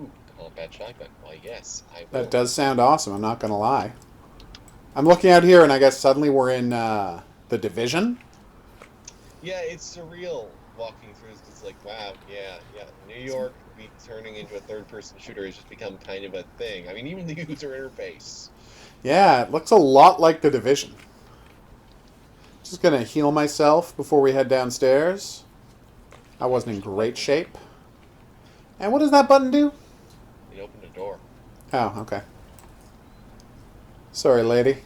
Ooh, bad shotgun. Why, yes, I will. That does sound awesome, I'm not going to lie. I'm looking out here, and I guess suddenly we're in the Division. Yeah, it's surreal walking through this. It's like, wow, yeah. New York turning into a third-person shooter has just become kind of a thing. I mean, even the user interface. Yeah, it looks a lot like the Division. Just going to heal myself before we head downstairs. I wasn't in great shape. And what does that button do? It opened a door. Oh, okay. Sorry, lady.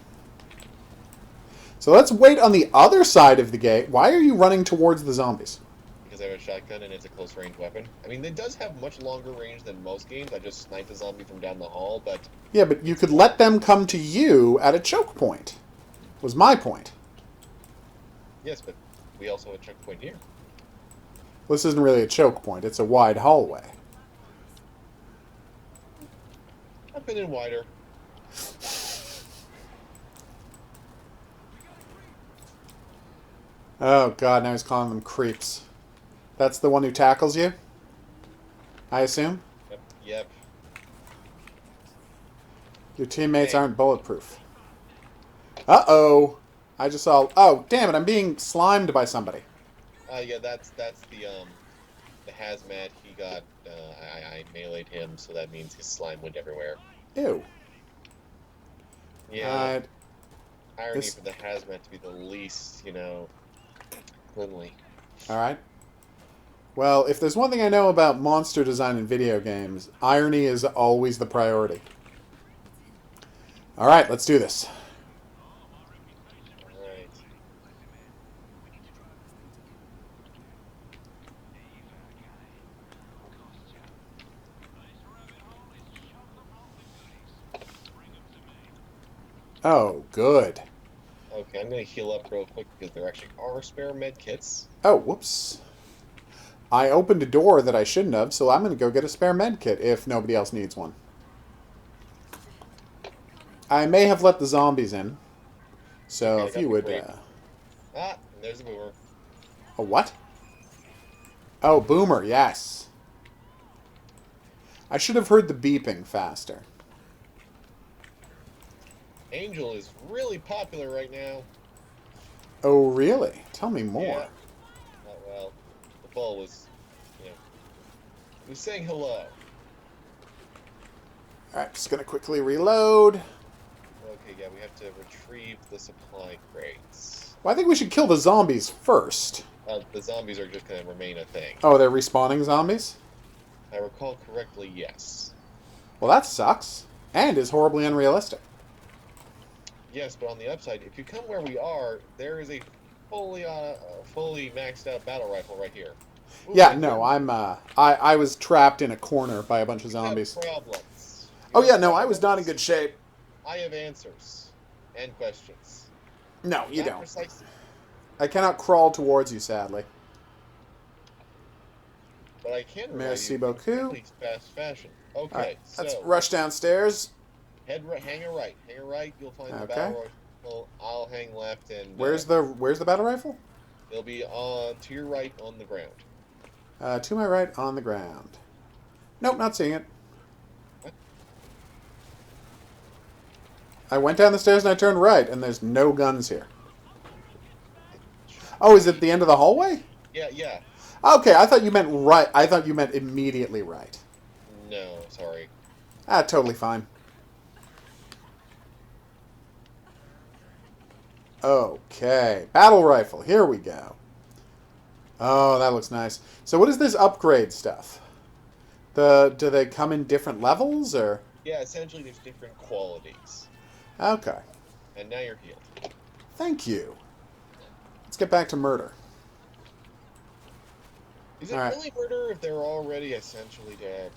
So let's wait on the other side of the gate. Why are you running towards the zombies? Because I have a shotgun and it's a close-range weapon. I mean, it does have much longer range than most games. I just sniped a zombie from down the hall, but... Yeah, but you could let them come to you at a choke point. Was my point. Yes, but we also have a checkpoint here. This isn't really a choke point. It's a wide hallway. I've been in wider. Oh, God, now he's calling them creeps. That's the one who tackles you? I assume? Yep. Your teammates aren't bulletproof. Uh-oh. I just saw... Oh, damn it, I'm being slimed by somebody. Yeah, that's the hazmat. He got, I meleeed him, so that means his slime went everywhere. Ew. Yeah. Irony for the hazmat to be the least, cleanly. Alright. Well, if there's one thing I know about monster design in video games, irony is always the priority. Alright, let's do this. Alright. Oh, good. Okay, I'm gonna heal up real quick because there actually are spare med kits. Oh, whoops. I opened a door that I shouldn't have, so I'm going to go get a spare med kit if nobody else needs one. I may have let the zombies in, so Okay, if you would... there's a boomer. A what? Oh, boomer, yes. I should have heard the beeping faster. Angel is really popular right now. Oh, really? Tell me more. Yeah. Well, the ball was, he was saying hello. Alright, just going to quickly reload. Okay, yeah, we have to retrieve the supply crates. Well, I think we should kill the zombies first. The zombies are just going to remain a thing. Oh, they're respawning zombies? If I recall correctly, yes. Well, that sucks. And is horribly unrealistic. Yes, but on the upside, if you come where we are, there is a fully maxed out battle rifle right here. Ooh, Yeah, no, I was trapped in a corner by a bunch of You have zombies. problems. Oh yeah, no, I was not in good shape. I have answers and questions. No, you Not don't. precisely, I cannot crawl towards you, sadly. but I can remind Merci you beaucoup. in really fast fashion. Okay, Alright, let's so rush downstairs. hang a right. Hang a right, you'll find the Okay. battle rifle. I'll hang left, and Where's the battle rifle? It'll be to your right on the ground. To my right on the ground. Nope, not seeing it. What? I went down the stairs and I turned right, and there's no guns here. Oh, is it the end of the hallway? Yeah. Okay, I thought you meant right. I thought you meant immediately right. No, sorry. Totally fine. Okay, battle rifle. Here we go. Oh, that looks nice. So what is this upgrade stuff? Do they come in different levels, or? Yeah, essentially there's different qualities. Okay. And now you're healed. Thank you. Let's get back to murder. Is it All right. really murder if they're already essentially dead?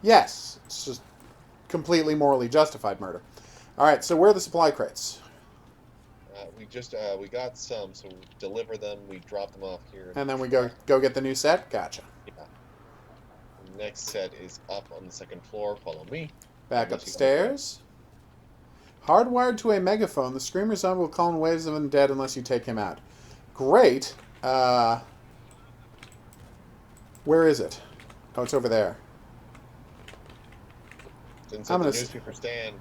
Yes, it's just completely morally justified murder. All right, so where are the supply crates? We got some, so we deliver them, we drop them off here. And then we go get the new set? Gotcha. Yeah. The next set is up on the second floor. Follow me. Back Unless you upstairs. Hardwired to a megaphone, the screamer zombie will call in waves of undead unless you take him out. Great. Where is it? Oh, it's over there. Since I'm it's a gonna newspaper stand.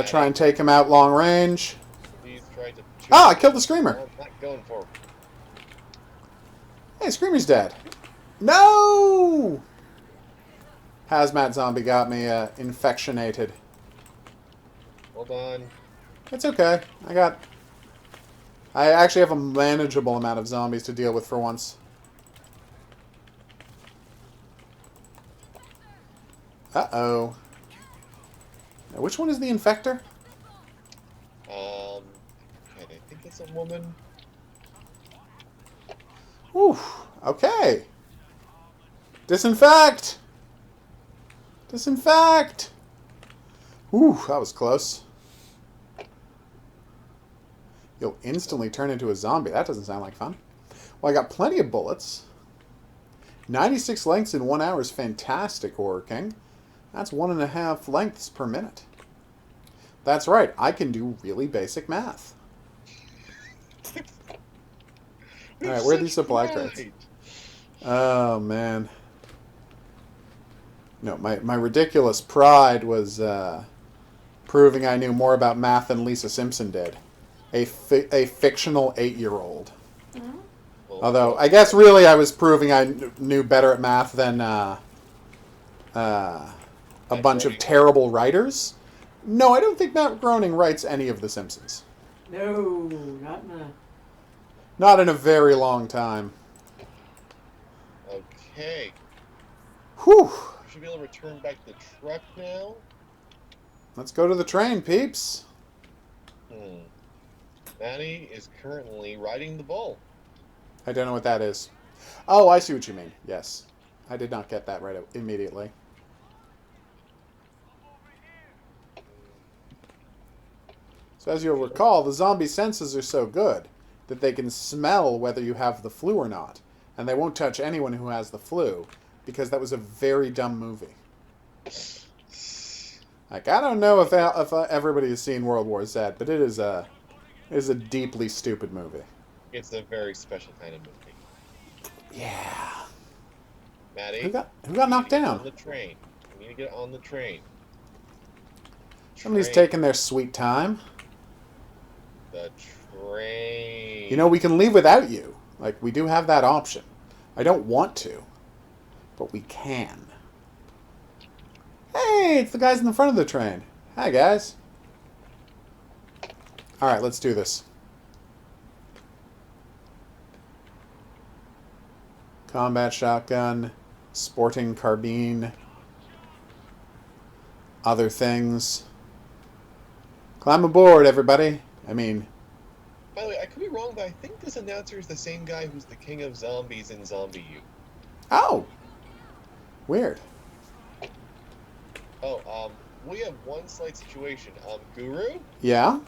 try and take him out long range. He's tried to shoot Ah, I me. killed the Screamer. I'm not going for him. Hey, Screamer's dead. No! Hazmat zombie got me infectionated. Hold on. It's okay. I actually have a manageable amount of zombies to deal with for once. Uh-oh. Now, which one is the infector? I think it's a woman. Whew. Okay. Disinfect! Disinfect! Whew, that was close. You'll instantly turn into a zombie. That doesn't sound like fun. Well, I got plenty of bullets. 96 lengths in 1 hour is fantastic, Horror King. That's 1.5 lengths per minute. That's right, I can do really basic math. Alright, where are these supply crates? Oh, man. No, my ridiculous pride was proving I knew more about math than Lisa Simpson did. A fictional 8-year-old. Mm-hmm. Although, I guess really I was proving I knew better at math than a bunch of terrible writers. No, I don't think Matt Groening writes any of The Simpsons. No, not in a... Not in a very long time. Okay. Whew. We should be able to return back the truck now. Let's go to the train, peeps. Maddie is currently riding the bull. I don't know what that is. Oh, I see what you mean. Yes. I did not get that right immediately. So as you'll recall, the zombie senses are so good that they can smell whether you have the flu or not. And they won't touch anyone who has the flu, because that was a very dumb movie. Like, I don't know if everybody has seen World War Z, but it is a deeply stupid movie. It's a very special kind of movie. Yeah. Maddie, Who got knocked down? On the train. We need to get on the train. Somebody's taking their sweet time. The train. You know, we can leave without you. Like, we do have that option. I don't want to, but we can. Hey, it's the guys in the front of the train. Hi, guys. Alright, let's do this. Combat shotgun, sporting carbine, other things. Climb aboard, everybody. I mean... By the way, I could be wrong, but I think this announcer is the same guy who's the king of zombies in Zombie U. Oh! Weird. Oh, we have one slight situation. Guru? Yeah?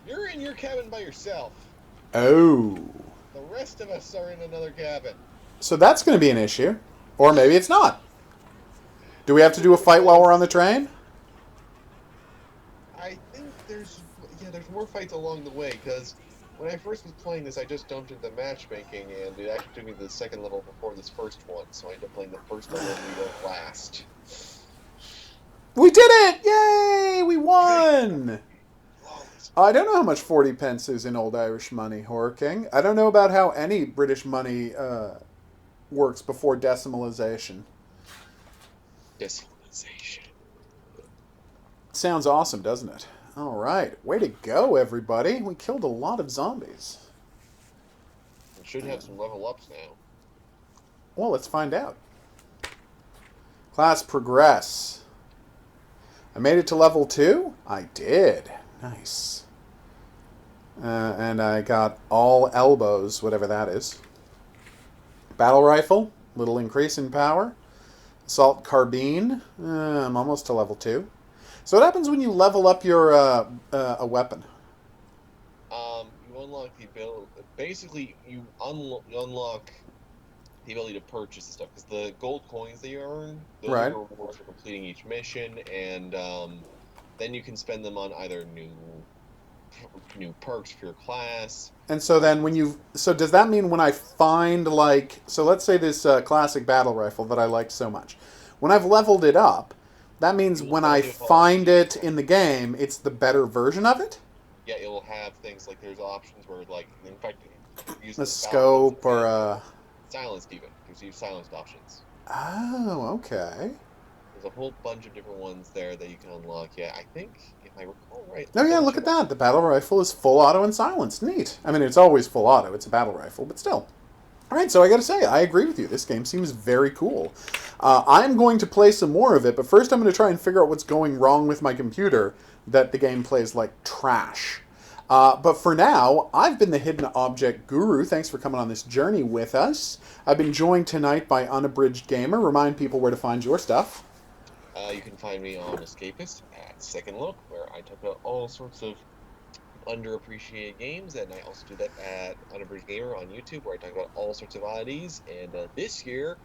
You're in your cabin by yourself. Oh. The rest of us are in another cabin. So that's going to be an issue. Or maybe it's not. Do we have to do a fight while we're on the train? I think there's more fights along the way, because when I first was playing this, I just jumped into matchmaking, and it actually took me to the second level before this first one, so I ended up playing the first level and we go last. We did it! Yay! We won! I don't know how much 40 pence is in old Irish money, Horror King. I don't know about how any British money works before decimalization. Decimalization. Sounds awesome, doesn't it? All right. Way to go, everybody. We killed a lot of zombies. We should have some level ups now. Well, let's find out. Class progress. I made it to level 2? I did. Nice. And I got all elbows, whatever that is. Battle rifle, little increase in power. Assault carbine, I'm almost to level 2. So what happens when you level up your a weapon? You unlock the ability. Basically, you unlock the ability to purchase the stuff, because the gold coins that you earn, those Right. are rewards for completing each mission, and then you can spend them on either new perks for your class. And so then so does that mean when I find, like, so let's say this classic battle rifle that I liked so much. When I've leveled it up, that means You will when I find it all. find it in the game, it's the better version of it? Yeah, it will have things like there's options where, like, in fact, using A the Battlefield scope or a... silenced even. There's silenced options. Oh, okay. There's a whole bunch of different ones there that you can unlock. Yeah, I think, if I recall right... Oh yeah, look at that. The battle rifle is full auto and silenced. Neat. I mean, it's always full auto. It's a battle rifle, but still. All right, so I got to say, I agree with you. This game seems very cool. I'm going to play some more of it, but first I'm going to try and figure out what's going wrong with my computer that the game plays like trash. But for now, I've been the Hidden Object Guru. Thanks for coming on this journey with us. I've been joined tonight by Unabridged Gamer. Remind people where to find your stuff. You can find me on Escapist at Second Look, where I talk about all sorts of underappreciated games, and I also do that at Unabridged Gamer on YouTube, where I talk about all sorts of oddities. And this year,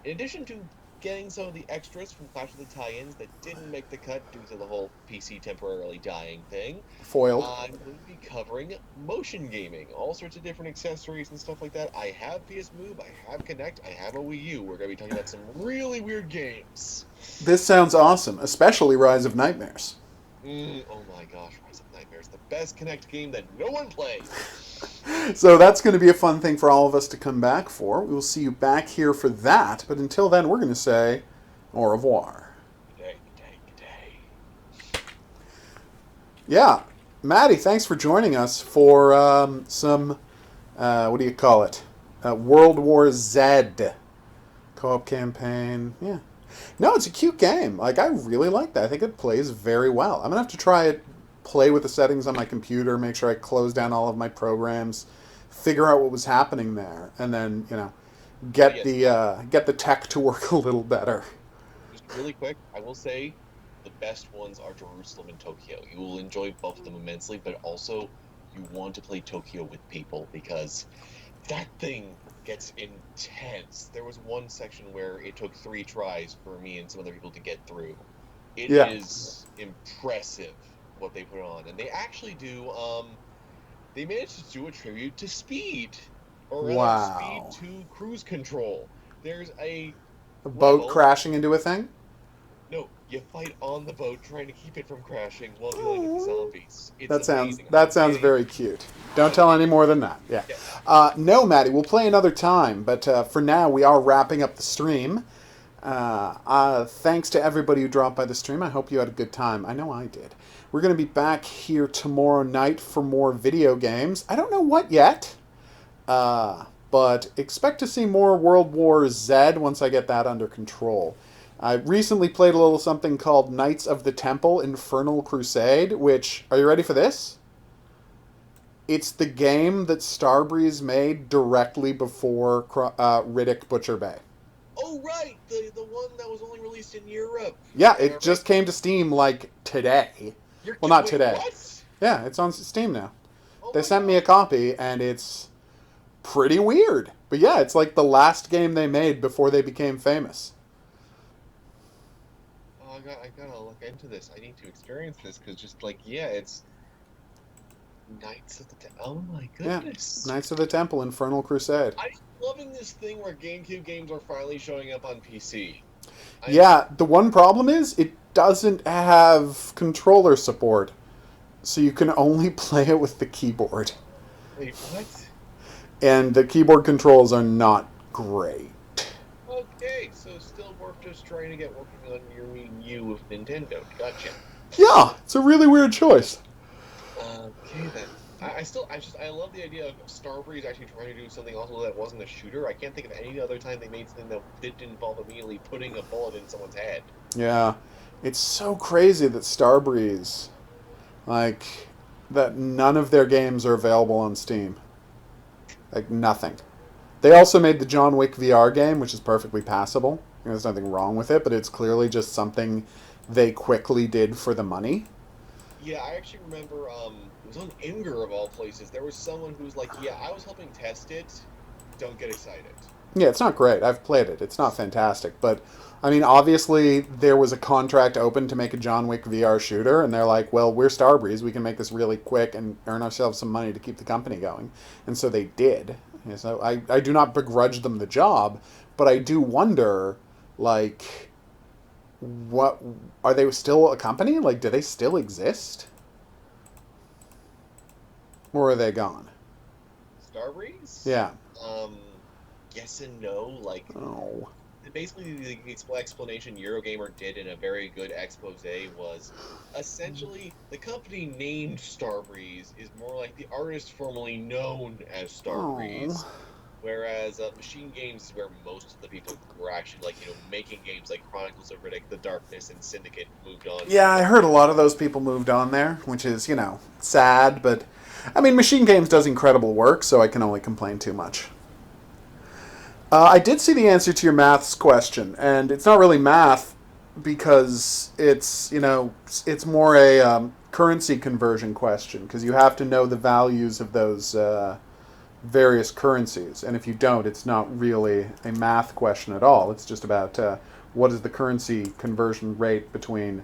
in addition to getting some of the extras from Clash of the Tie-Ins that didn't make the cut due to the whole PC temporarily dying thing, Foiled. I'm going to be covering motion gaming, all sorts of different accessories and stuff like that. I have PS Move, I have Kinect, I have a Wii U. We're going to be talking about some really weird games. This sounds awesome, especially Rise of Nightmares. Oh my gosh, Rise of Nightmares, the best Kinect game that no one plays. So that's going to be a fun thing for all of us to come back for. We will see you back here for that. But until then, we're going to say au revoir. Good day. Yeah. Maddie, thanks for joining us for some, what do you call it? World War Z co-op campaign. Yeah. No, it's a cute game. Like, I really like that. I think it plays very well. I'm going to have to try it, play with the settings on my computer, make sure I close down all of my programs, figure out what was happening there, and then, get the tech to work a little better. Just really quick, I will say the best ones are Jerusalem and Tokyo. You will enjoy both of them immensely, but also you want to play Tokyo with people because that thing gets intense. There was one section where it took 3 tries for me and some other people to get through. It is impressive what they put on, and they actually do. They managed to do a tribute to Speed, or rather, Speed 2 Cruise Control. There's a boat crashing into a thing. No, you fight on the boat trying to keep it from crashing while dealing with the zombies. It's That sounds very cute. Don't tell any more than that. Yeah. No, Maddie, we'll play another time. But for now, we are wrapping up the stream. Thanks to everybody who dropped by the stream. I hope you had a good time. I know I did. We're going to be back here tomorrow night for more video games. I don't know what yet. But expect to see more World War Z once I get that under control. I recently played a little something called Knights of the Temple Infernal Crusade, which, are you ready for this? It's the game that Starbreeze made directly before Riddick Butcher Bay. Oh, right! The one that was only released in Europe. Yeah, it just came to Steam, like, today. Well, not today. What? Yeah, it's on Steam now. Oh They sent me a copy, and it's pretty weird. But yeah, it's like the last game they made before they became famous. I gotta look into this. I need to experience this, because just like, it's Knights of the Temple. Oh my goodness. Yeah, Knights of the Temple Infernal Crusade. I'm loving this thing where GameCube games are finally showing up on PC. The one problem is it doesn't have controller support, so you can only play it with the keyboard. Wait, what? And the keyboard controls are not great. Okay, so still worth just trying to get working on your Wii U with Nintendo. Gotcha. Yeah, it's a really weird choice. Okay then. I love the idea of Starbreeze actually trying to do something also that wasn't a shooter. I can't think of any other time they made something that didn't involve immediately putting a bullet in someone's head. Yeah, it's so crazy that Starbreeze, that none of their games are available on Steam. Like, nothing. They also made the John Wick VR game, which is perfectly passable. There's nothing wrong with it, but it's clearly just something they quickly did for the money. Yeah, I actually remember, it was on Imgur of all places. There was someone who was like, I was helping test it. Don't get excited. Yeah, it's not great. I've played it. It's not fantastic. But, I mean, obviously, there was a contract open to make a John Wick VR shooter, and they're like, well, we're Starbreeze. We can make this really quick and earn ourselves some money to keep the company going. And so they did. And so I do not begrudge them the job, but I do wonder, what are they still a company? Like, do they still exist? Or are they gone? Starbreeze? Yeah. Um, yes and no. Like, Oh. basically, the explanation Eurogamer did in a very good expose was essentially the company named Starbreeze is more like the artist formerly known as Starbreeze. Oh. Whereas Machine Games is where most of the people who were actually making games like Chronicles of Riddick, The Darkness, and Syndicate moved on to. Yeah, I heard a lot of those people moved on there, which is, sad, but I mean, Machine Games does incredible work, so I can only complain too much. I did see the answer to your maths question, and it's not really math because it's more a currency conversion question because you have to know the values of those various currencies, and if you don't, it's not really a math question at all. It's just about what is the currency conversion rate between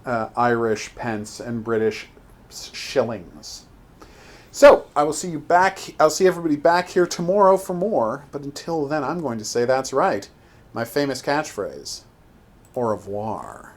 Irish pence and British shillings. So, I will see you back. I'll see everybody back here tomorrow for more. But until then, I'm going to say that's right. My famous catchphrase, au revoir.